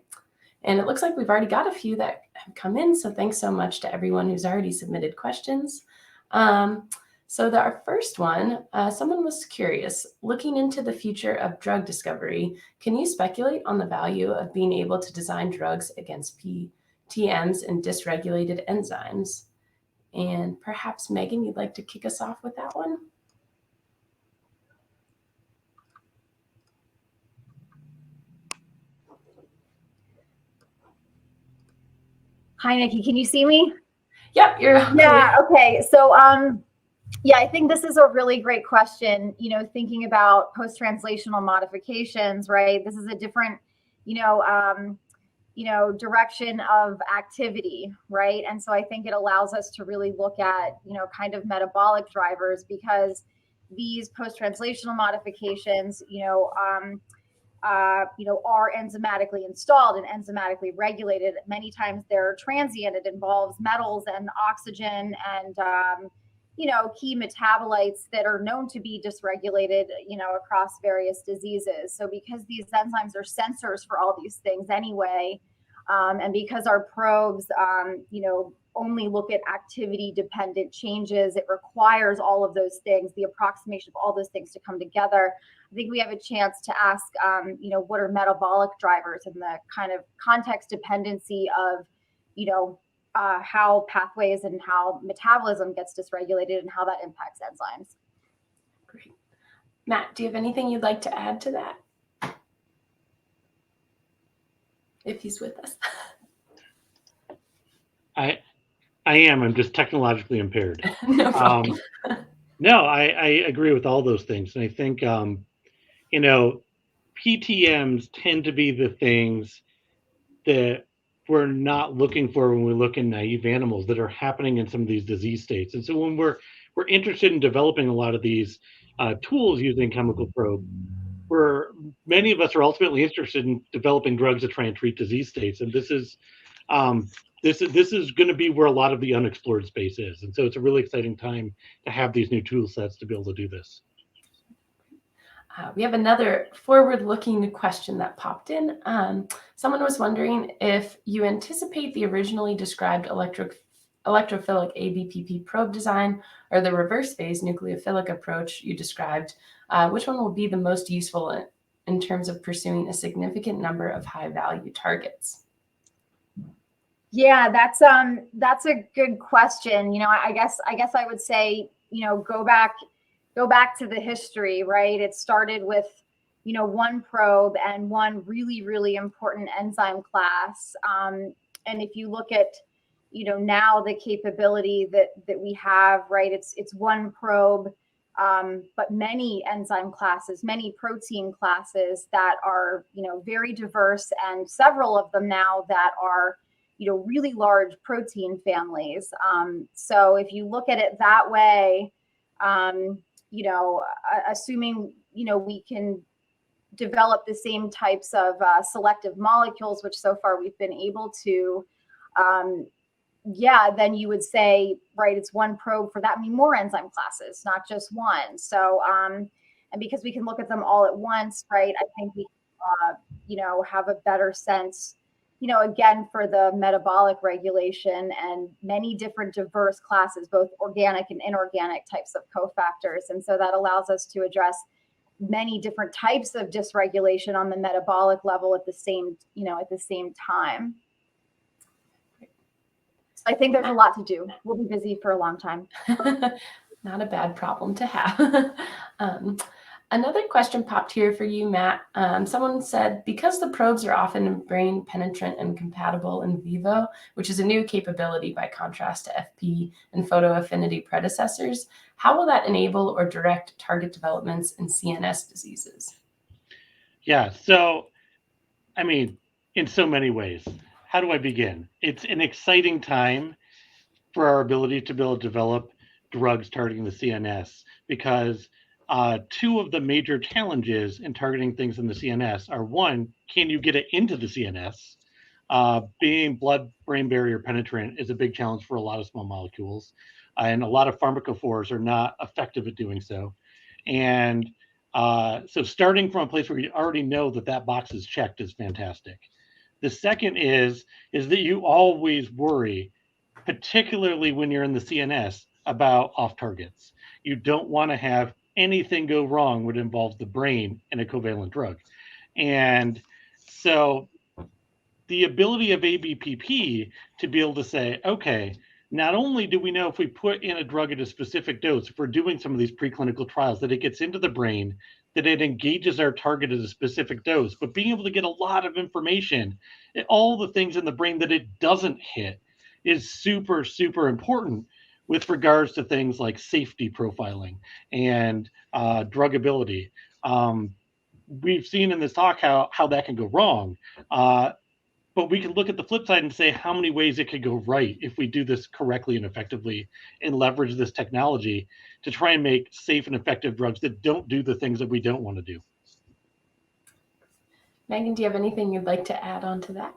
And it looks like we've already got a few that have come in, so thanks so much to everyone who's already submitted questions. So our first one, someone was curious, looking into the future of drug discovery, can you speculate on the value of being able to design drugs against PTMs and dysregulated enzymes? And perhaps Megan, you'd like to kick us off with that one? Hi, Nikki. Can you see me? Yep, you're. Yeah. Okay. So, I think this is a really great question. Thinking about post-translational modifications, right? This is a different, direction of activity, right? And so I think it allows us to really look at, kind of metabolic drivers, because these post-translational modifications, are enzymatically installed and enzymatically regulated. Many times they're transient. It involves metals and oxygen and, key metabolites that are known to be dysregulated, across various diseases. So because these enzymes are sensors for all these things anyway, and because our probes, only look at activity dependent changes. It requires all of those things, the approximation of all those things to come together. I think we have a chance to ask, what are metabolic drivers and the kind of context dependency of, how pathways and how metabolism gets dysregulated and how that impacts enzymes. Great. Matt, do you have anything you'd like to add to that? If he's with us. I am. I'm just technologically impaired. No problem. No, I agree with all those things. And I think, PTMs tend to be the things that we're not looking for when we look in naive animals that are happening in some of these disease states. And so when we're interested in developing a lot of these tools using chemical probe, many of us are ultimately interested in developing drugs to try and treat disease states. And this is going to be where a lot of the unexplored space is. And so it's a really exciting time to have these new tool sets to be able to do this. We have another forward-looking question that popped in. Someone was wondering if you anticipate the originally described electrophilic ABPP probe design or the reverse phase nucleophilic approach you described, which one will be the most useful in terms of pursuing a significant number of high-value targets? Yeah, that's a good question. I guess I would say, go back to the history, right? It started with, one probe and one really, really important enzyme class. And if you look at, now the capability that we have, right? It's one probe, but many enzyme classes, many protein classes that are, very diverse, and several of them now that are, really large protein families. So if you look at it that way, assuming, we can develop the same types of selective molecules, which so far we've been able to, then you would say, right, it's one probe for that many more enzyme classes, not just one. So, and because we can look at them all at once, right, I think we, have a better sense, again, for the metabolic regulation and many different diverse classes, both organic and inorganic types of cofactors. And so that allows us to address many different types of dysregulation on the metabolic level at the same time. So I think there's a lot to do. We'll be busy for a long time. Not a bad problem to have. Another question popped here for you, Matt. Someone said, because the probes are often brain penetrant and compatible in vivo, which is a new capability by contrast to FP and photoaffinity predecessors, how will that enable or direct target developments in CNS diseases? Yeah, so, in so many ways. How do I begin? It's an exciting time for our ability to be able to develop drugs targeting the CNS, because two of the major challenges in targeting things in the CNS are, one, can you get it into the CNS? Being blood-brain barrier penetrant is a big challenge for a lot of small molecules, and a lot of pharmacophores are not effective at doing so. And so starting from a place where you already know that box is checked is fantastic. The second is that you always worry, particularly when you're in the CNS, about off targets. You don't want to have anything go wrong when it involves the brain in a covalent drug. And so the ability of ABPP to be able to say, okay, not only do we know if we put in a drug at a specific dose, if we're doing some of these preclinical trials, that it gets into the brain, that it engages our target at a specific dose, but being able to get a lot of information, all the things in the brain that it doesn't hit is super, super important with regards to things like safety profiling and druggability. We've seen in this talk how that can go wrong. But we can look at the flip side and say how many ways it could go right if we do this correctly and effectively and leverage this technology to try and make safe and effective drugs that don't do the things that we don't want to do. Megan, do you have anything you'd like to add on to that?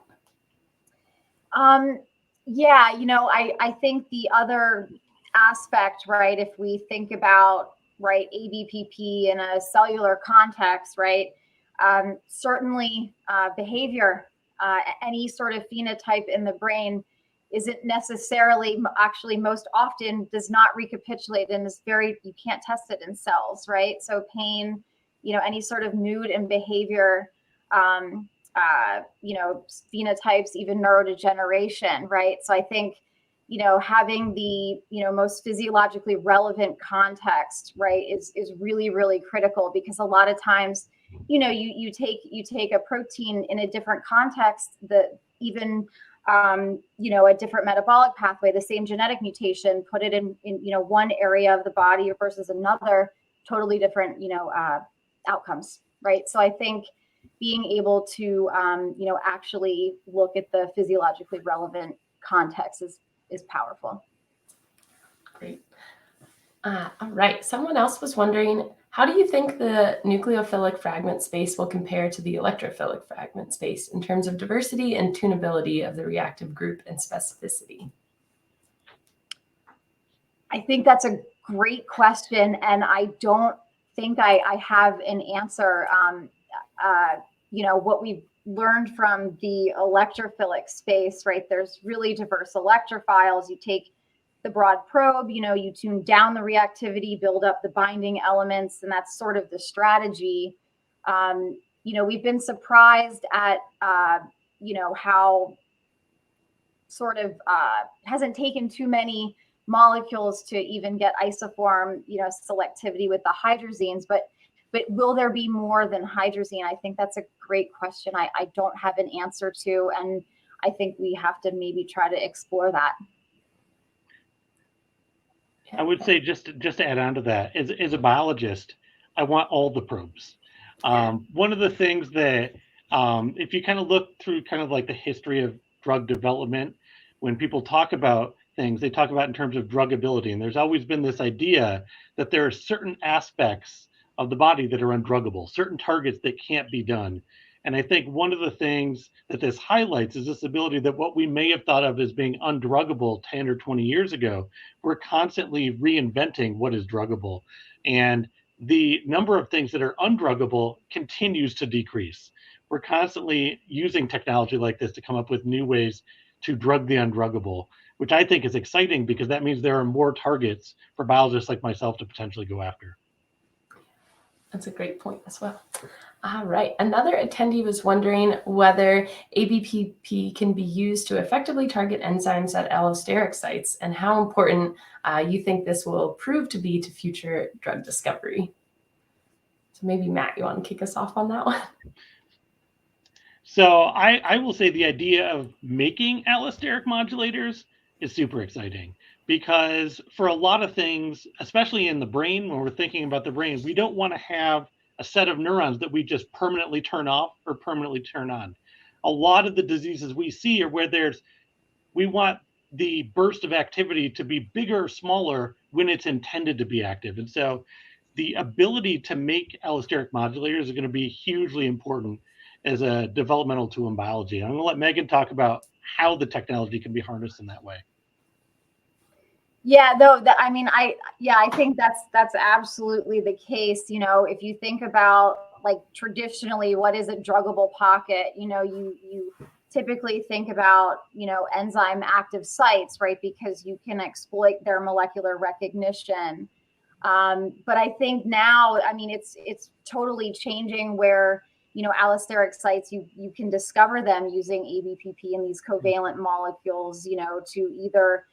Yeah, I think the other aspect, right, if we think about, right, ABPP in a cellular context, right, certainly behavior, any sort of phenotype in the brain isn't necessarily, actually most often does not recapitulate and is very, you can't test it in cells, right? So pain, you know, any sort of mood and behavior, you know, phenotypes, even neurodegeneration, right? So I think, you know, having the, you know, most physiologically relevant context, right, is really, really critical, because a lot of times, you know, you take a protein in a different context, that even you know, a different metabolic pathway, the same genetic mutation, put it in you know, one area of the body versus another, totally different, you know, outcomes, right? So I think being able to you know, actually look at the physiologically relevant context is powerful. Great. All right. Someone else was wondering, how do you think the nucleophilic fragment space will compare to the electrophilic fragment space in terms of diversity and tunability of the reactive group and specificity? I think that's a great question, and I don't think I have an answer. You know, what we've learned from the electrophilic space, right? There's really diverse electrophiles. You take the broad probe, you know, you tune down the reactivity, build up the binding elements, and that's sort of the strategy. You know, we've been surprised at, you know, how sort of hasn't taken too many molecules to even get isoform, you know, selectivity with the hydrazines, but will there be more than hydrazine? I think that's a great question. I don't have an answer to, and I think we have to maybe try to explore that. I would say, just to add on to that, as a biologist, I want all the probes. One of the things that, if you kind of look through kind of like the history of drug development, when people talk about things, they talk about in terms of druggability. And there's always been this idea that there are certain aspects of the body that are undruggable, certain targets that can't be done. And I think one of the things that this highlights is this ability that what we may have thought of as being undruggable 10 or 20 years ago, we're constantly reinventing what is druggable. And the number of things that are undruggable continues to decrease. We're constantly using technology like this to come up with new ways to drug the undruggable, which I think is exciting, because that means there are more targets for biologists like myself to potentially go after. That's a great point as well. All right. Another attendee was wondering whether ABPP can be used to effectively target enzymes at allosteric sites, and how important you think this will prove to be to future drug discovery. So maybe Matt, you want to kick us off on that one? So I will say the idea of making allosteric modulators is super exciting, because for a lot of things, especially in the brain, when we're thinking about the brain, we don't want to have a set of neurons that we just permanently turn off or permanently turn on. A lot of the diseases we see are where we want the burst of activity to be bigger or smaller when it's intended to be active. And so the ability to make allosteric modulators is going to be hugely important as a developmental tool in biology. I'm going to let Megan talk about how the technology can be harnessed in that way. Yeah, though, I mean, I think that's absolutely the case. You know, if you think about, like, traditionally, what is a druggable pocket? You know, you typically think about, you know, enzyme active sites, right? Because you can exploit their molecular recognition. But I think now, I mean, it's totally changing, where, you know, allosteric sites, you can discover them using ABPP and these covalent molecules, you know, to either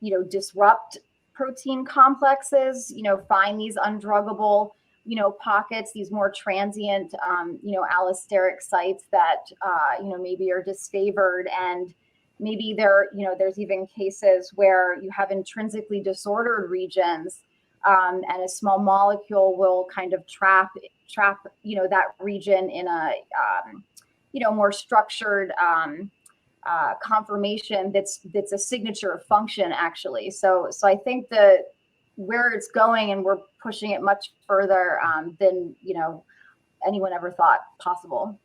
you know, disrupt protein complexes, you know, find these undruggable, you know, pockets, these more transient, you know, allosteric sites that, you know, maybe are disfavored. And maybe you know, there's even cases where you have intrinsically disordered regions, and a small molecule will kind of trap, you know, that region in a, you know, more structured, conformation that's a signature of function, actually. So I think that where it's going, and we're pushing it much further than, you know, anyone ever thought possible.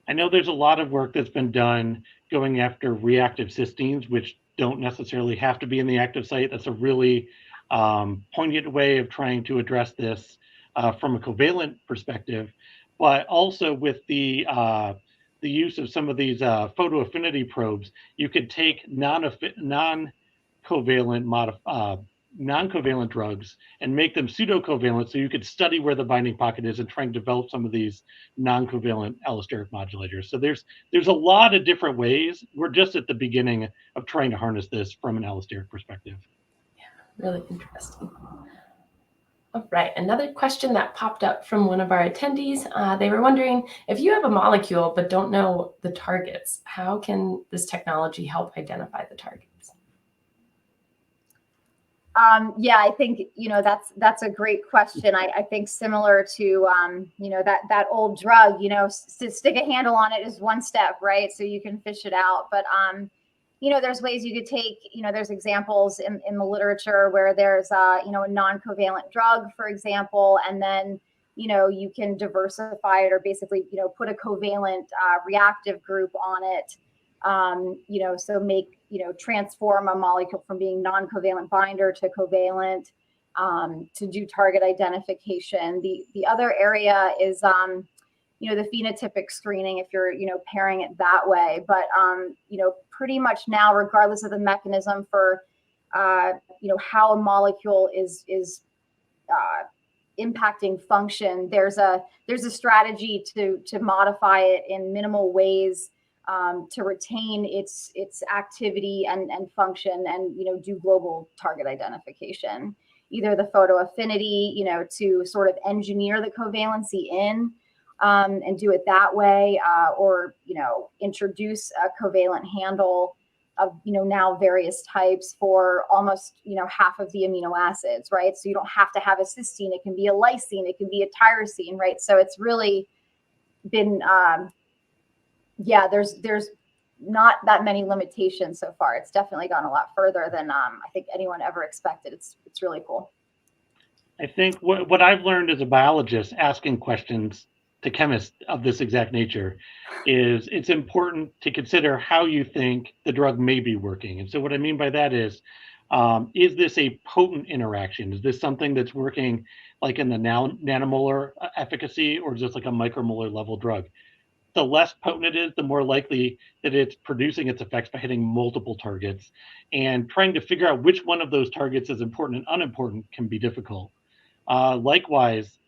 I know there's a lot of work that's been done going after reactive cysteines, which don't necessarily have to be in the active site. That's a really poignant way of trying to address this from a covalent perspective, but also with the the use of some of these photo affinity probes, you could take non-covalent drugs and make them pseudo-covalent, so you could study where the binding pocket is and try and develop some of these non-covalent allosteric modulators. So there's a lot of different ways. We're just at the beginning of trying to harness this from an allosteric perspective. Yeah, really interesting. All right, another question that popped up from one of our attendees. They were wondering, if you have a molecule but don't know the targets, how can this technology help identify the targets? Yeah, I think, that's a great question. I think similar to, that old drug, to stick a handle on it is one step, right? So you can fish it out. But, there's ways you could take, there's examples in the literature where there's, a non-covalent drug, for example, and then, you can diversify it or basically, put a covalent reactive group on it. So transform a molecule from being non-covalent binder to covalent to do target identification. The other area is, the phenotypic screening, if you're, pairing it that way. But, pretty much now, regardless of the mechanism for, how a molecule is impacting function, there's a strategy to modify it in minimal ways to retain its activity and function, and do global target identification. Either the photo affinity, to sort of engineer the covalency in and do it that way, or introduce a covalent handle of now various types for almost half of the amino acids, right? So you don't have to have a cysteine; it can be a lysine, it can be a tyrosine, right? So it's really been there's not that many limitations so far. It's definitely gone a lot further than I think anyone ever expected. It's really cool. I think what I've learned as a biologist asking questions to chemists of this exact nature is it's important to consider how you think the drug may be working. And so what I mean by that is this a potent interaction? Is this something that's working like in the nanomolar efficacy, or is this like a micromolar level drug? The less potent it is, the more likely that it's producing its effects by hitting multiple targets. And trying to figure out which one of those targets is important and unimportant can be difficult. Likewise,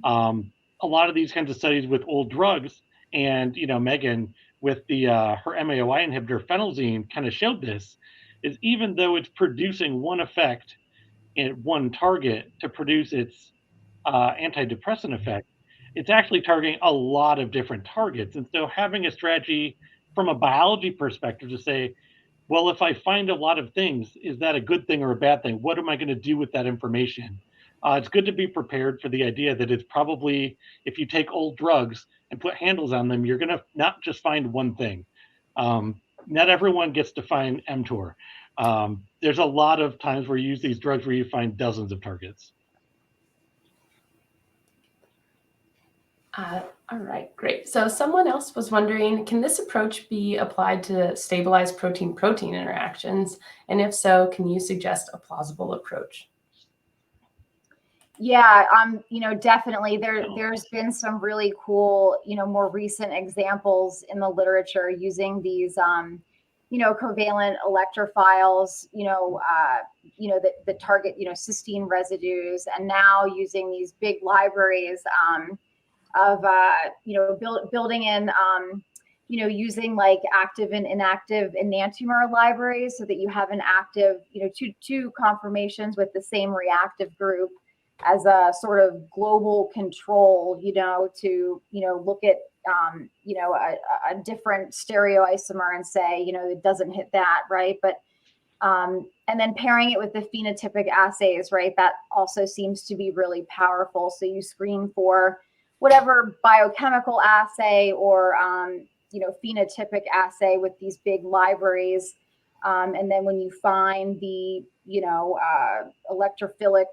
a lot of these kinds of studies with old drugs, and Megan with the her MAOI inhibitor phenelzine kind of showed this, is even though it's producing one effect in one target to produce its antidepressant effect, it's actually targeting a lot of different targets. And so having a strategy from a biology perspective to say, well, if I find a lot of things, is that a good thing or a bad thing? What am I going to do with that information? It's good to be prepared for the idea that it's probably, if you take old drugs and put handles on them, you're going to not just find one thing. Not everyone gets to find mTOR. There's a lot of times where you use these drugs where you find dozens of targets. All right, great. So someone else was wondering, can this approach be applied to stabilize protein-protein interactions? And if so, can you suggest a plausible approach? Yeah, definitely. There's been some really cool, more recent examples in the literature using these, covalent electrophiles, that target, cysteine residues, and now using these big libraries of, building in, using like active and inactive enantiomer libraries so that you have an active, two conformations with the same reactive group as a sort of global control, to, look at, a different stereoisomer and say, it doesn't hit that, right? But, and then pairing it with the phenotypic assays, right? That also seems to be really powerful. So you screen for whatever biochemical assay or, phenotypic assay with these big libraries. And then when you find the, electrophilic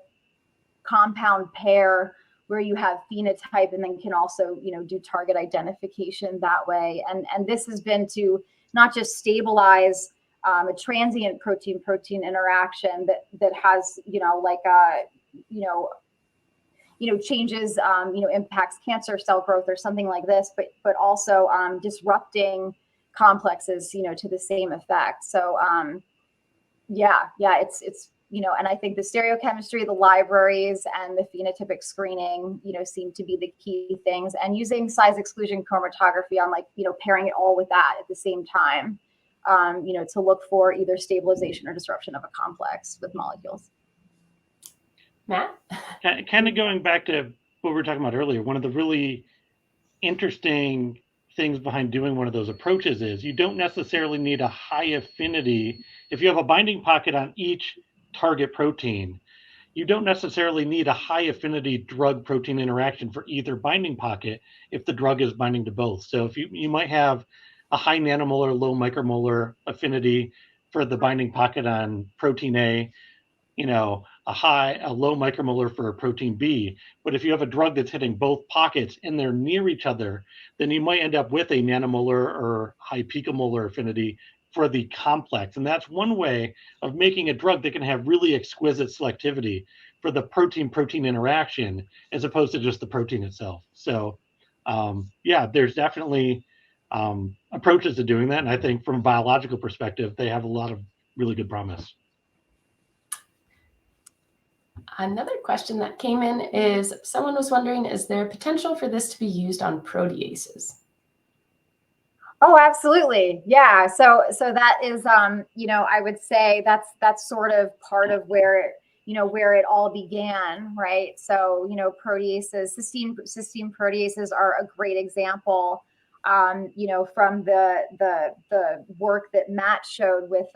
compound pair where you have phenotype, and then can also, do target identification that way. And this has been to not just stabilize a transient protein-protein interaction that has, changes, impacts cancer cell growth or something like this, but also disrupting complexes, to the same effect. So it's and I think the stereochemistry, the libraries, and the phenotypic screening, seem to be the key things, and using size exclusion chromatography on pairing it all with that at the same time, to look for either stabilization or disruption of a complex with molecules. Matt? Kind of going back to what we were talking about earlier, one of the really interesting things behind doing one of those approaches is you don't necessarily need a high affinity. If you have a binding pocket on each target protein, you don't necessarily need a high affinity drug protein interaction for either binding pocket if the drug is binding to both. So if you might have a high nanomolar, low micromolar affinity for the binding pocket on protein A, a low micromolar for protein B. But if you have a drug that's hitting both pockets and they're near each other, then you might end up with a nanomolar or high picomolar affinity for the complex. And that's one way of making a drug that can have really exquisite selectivity for the protein-protein interaction as opposed to just the protein itself. So there's definitely approaches to doing that. And I think from a biological perspective, they have a lot of really good promise. Another question that came in is someone was wondering, is there potential for this to be used on proteases? Oh, absolutely. Yeah. So that is, I would say that's sort of part of where it all began, right? So, proteases, cysteine proteases are a great example, from the work that Matt showed with,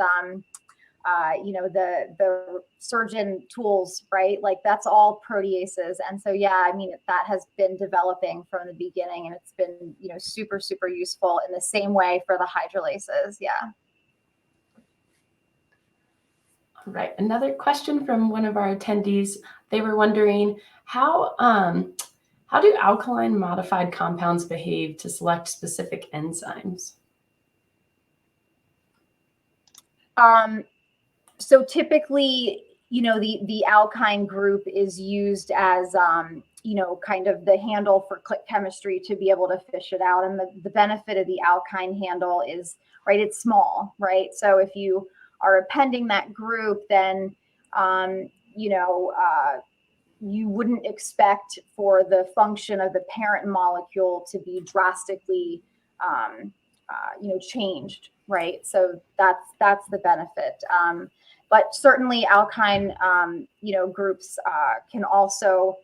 the surgeon tools, right? Like that's all proteases. And so, that has been developing from the beginning, and it's been, super, super useful in the same way for the hydrolases. Yeah. All right. Another question from one of our attendees. They were wondering how do alkaline modified compounds behave to select specific enzymes? So typically, the alkyne group is used as, kind of the handle for click chemistry to be able to fish it out. And the benefit of the alkyne handle is, right, it's small, right? So if you are appending that group, then, you wouldn't expect for the function of the parent molecule to be drastically, changed, right? So that's the benefit. But certainly alkyne, groups can also,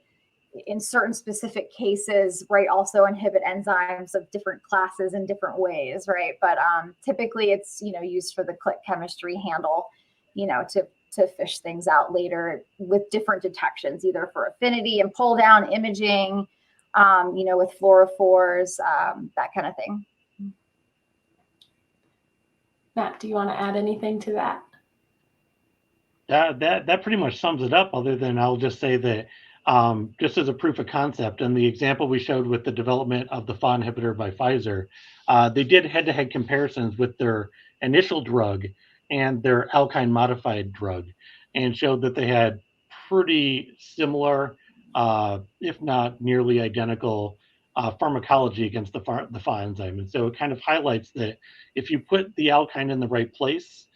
in certain specific cases, right, also inhibit enzymes of different classes in different ways, right? But typically it's, used for the click chemistry handle, to fish things out later with different detections, either for affinity and pull down imaging, with fluorophores, that kind of thing. Matt, do you want to add anything to that? That pretty much sums it up, other than I'll just say that just as a proof of concept, and the example we showed with the development of the FAAH inhibitor by Pfizer, they did head-to-head comparisons with their initial drug and their alkyne modified drug, and showed that they had pretty similar, if not nearly identical, pharmacology against the FAAH enzyme. And so it kind of highlights that if you put the alkyne in the right place,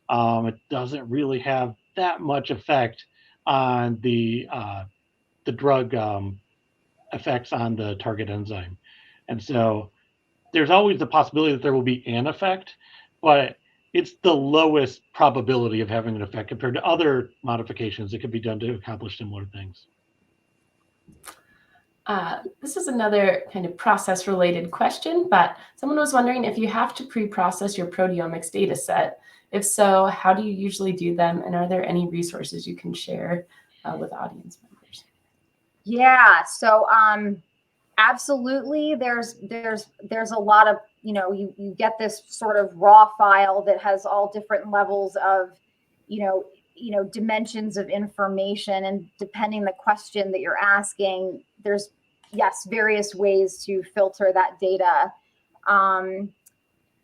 it doesn't really have that much effect on the drug effects on the target enzyme. And so there's always the possibility that there will be an effect, but it's the lowest probability of having an effect compared to other modifications that could be done to accomplish similar things. This is another kind of process-related question, but someone was wondering if you have to pre-process your proteomics data set. If so, how do you usually do them? And are there any resources you can share with audience members? Yeah, so absolutely. There's a lot of, you get this sort of raw file that has all different levels of, dimensions of information. And depending the question that you're asking, there's, yes, various ways to filter that data. And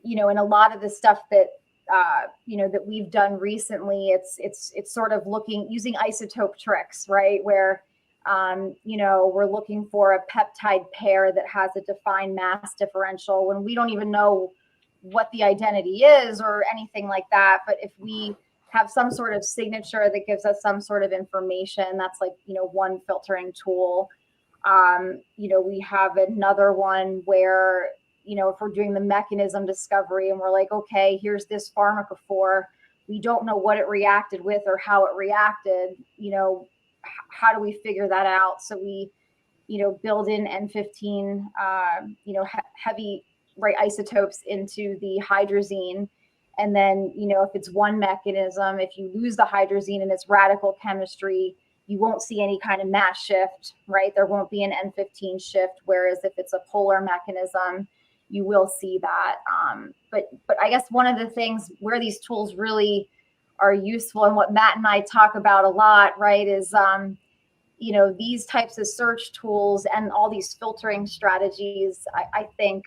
a lot of the stuff that, that we've done recently, it's sort of using isotope tricks, right? Where, We're looking for a peptide pair that has a defined mass differential when we don't even know what the identity is or anything like that. But if we have some sort of signature that gives us some sort of information, that's like, one filtering tool. We have another one where, if we're doing the mechanism discovery and we're like, okay, here's this pharmacophore, we don't know what it reacted with or how it reacted, how do we figure that out? So we, build in N15, heavy isotopes into the hydrazine. And then, if it's one mechanism, if you lose the hydrazine in its radical chemistry, you won't see any kind of mass shift, right? There won't be an N15 shift. Whereas if it's a polar mechanism, you will see that. But I guess one of the things where these tools really are useful, and what Matt and I talk about a lot, right, is, these types of search tools and all these filtering strategies, I think,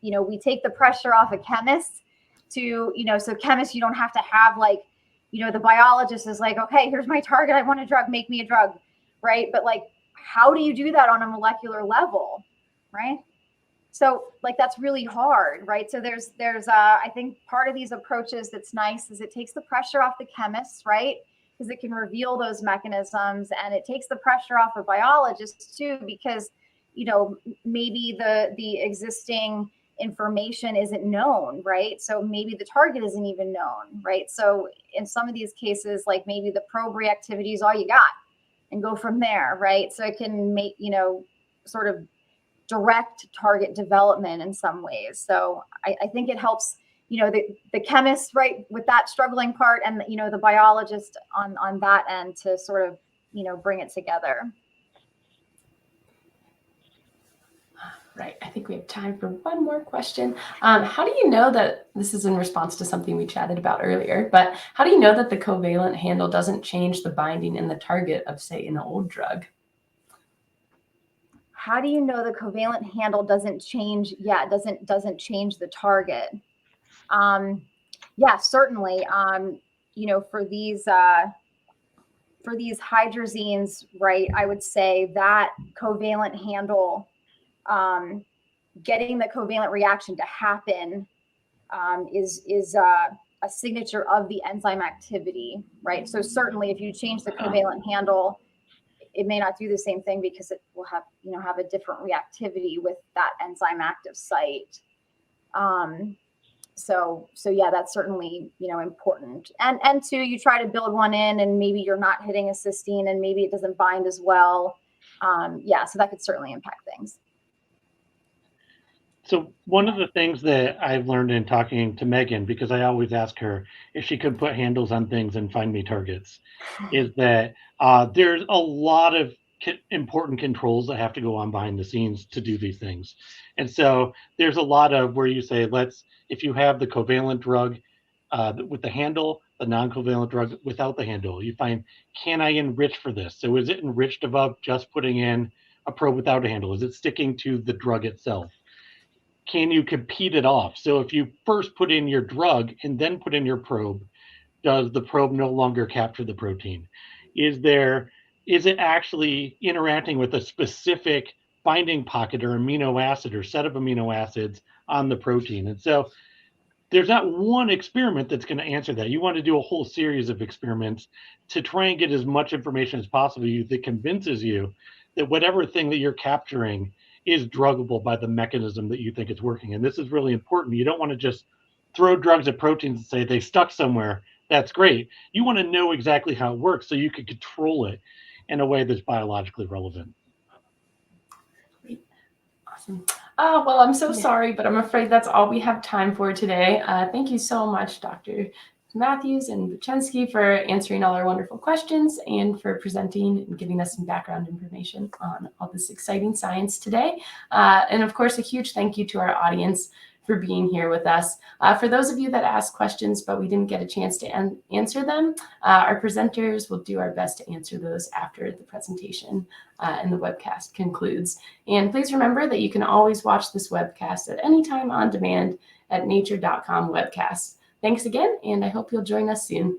we take the pressure off of chemists to, so chemists, you don't have to have like, the biologist is like, okay, here's my target. I want a drug, make me a drug, right? But like, how do you do that on a molecular level, right? So like, that's really hard, right? So there's I think part of these approaches that's nice is it takes the pressure off the chemists, right? Because it can reveal those mechanisms, and it takes the pressure off of biologists too, because, maybe the existing information isn't known, right? So maybe the target isn't even known, right? So in some of these cases, like maybe the probe reactivity is all you got and go from there, right? So it can make, sort of direct target development in some ways. So I think it helps, the chemist, right, with that struggling part, and, the biologist on that end to sort of, bring it together. Right. I think we have time for one more question. How do you know that, this is in response to something we chatted about earlier, but how do you know that the covalent handle doesn't change the binding and the target of, say, an old drug? How do you know the covalent handle doesn't change? Yeah, it doesn't change the target. Yeah, certainly. For these hydrazines, right, I would say that covalent handle, getting the covalent reaction to happen is a signature of the enzyme activity, right? So certainly if you change the covalent handle, it may not do the same thing because it will have, have a different reactivity with that enzyme active site. So yeah, that's certainly, important. And two, you try to build one in and maybe you're not hitting a cysteine and maybe it doesn't bind as well. Yeah, so that could certainly impact things. So one of the things that I've learned in talking to Megan, because I always ask her if she could put handles on things and find me targets, is that there's a lot of important controls that have to go on behind the scenes to do these things. And so there's a lot of where you say, if you have the covalent drug with the handle, the non-covalent drug without the handle, you find, can I enrich for this? So is it enriched above just putting in a probe without a handle? Is it sticking to the drug itself? Can you compete it off? So if you first put in your drug and then put in your probe, does the probe no longer capture the protein? Is it actually interacting with a specific binding pocket or amino acid or set of amino acids on the protein? And so there's not one experiment that's going to answer that. You want to do a whole series of experiments to try and get as much information as possible that convinces you that whatever thing that you're capturing is druggable by the mechanism that you think it's working. And this is really important. You don't want to just throw drugs at proteins and say they stuck somewhere. That's great. You want to know exactly how it works so you can control it in a way that's biologically relevant. Awesome. Well, I'm so sorry, but I'm afraid that's all we have time for today. Thank you so much, Dr. Matthews and Buchensky, for answering all our wonderful questions and for presenting and giving us some background information on all this exciting science today. And of course, a huge thank you to our audience for being here with us. For those of you that asked questions, but we didn't get a chance to answer them, our presenters will do our best to answer those after the presentation and the webcast concludes. And please remember that you can always watch this webcast at any time on demand at nature.com webcasts. Thanks again, and I hope you'll join us soon.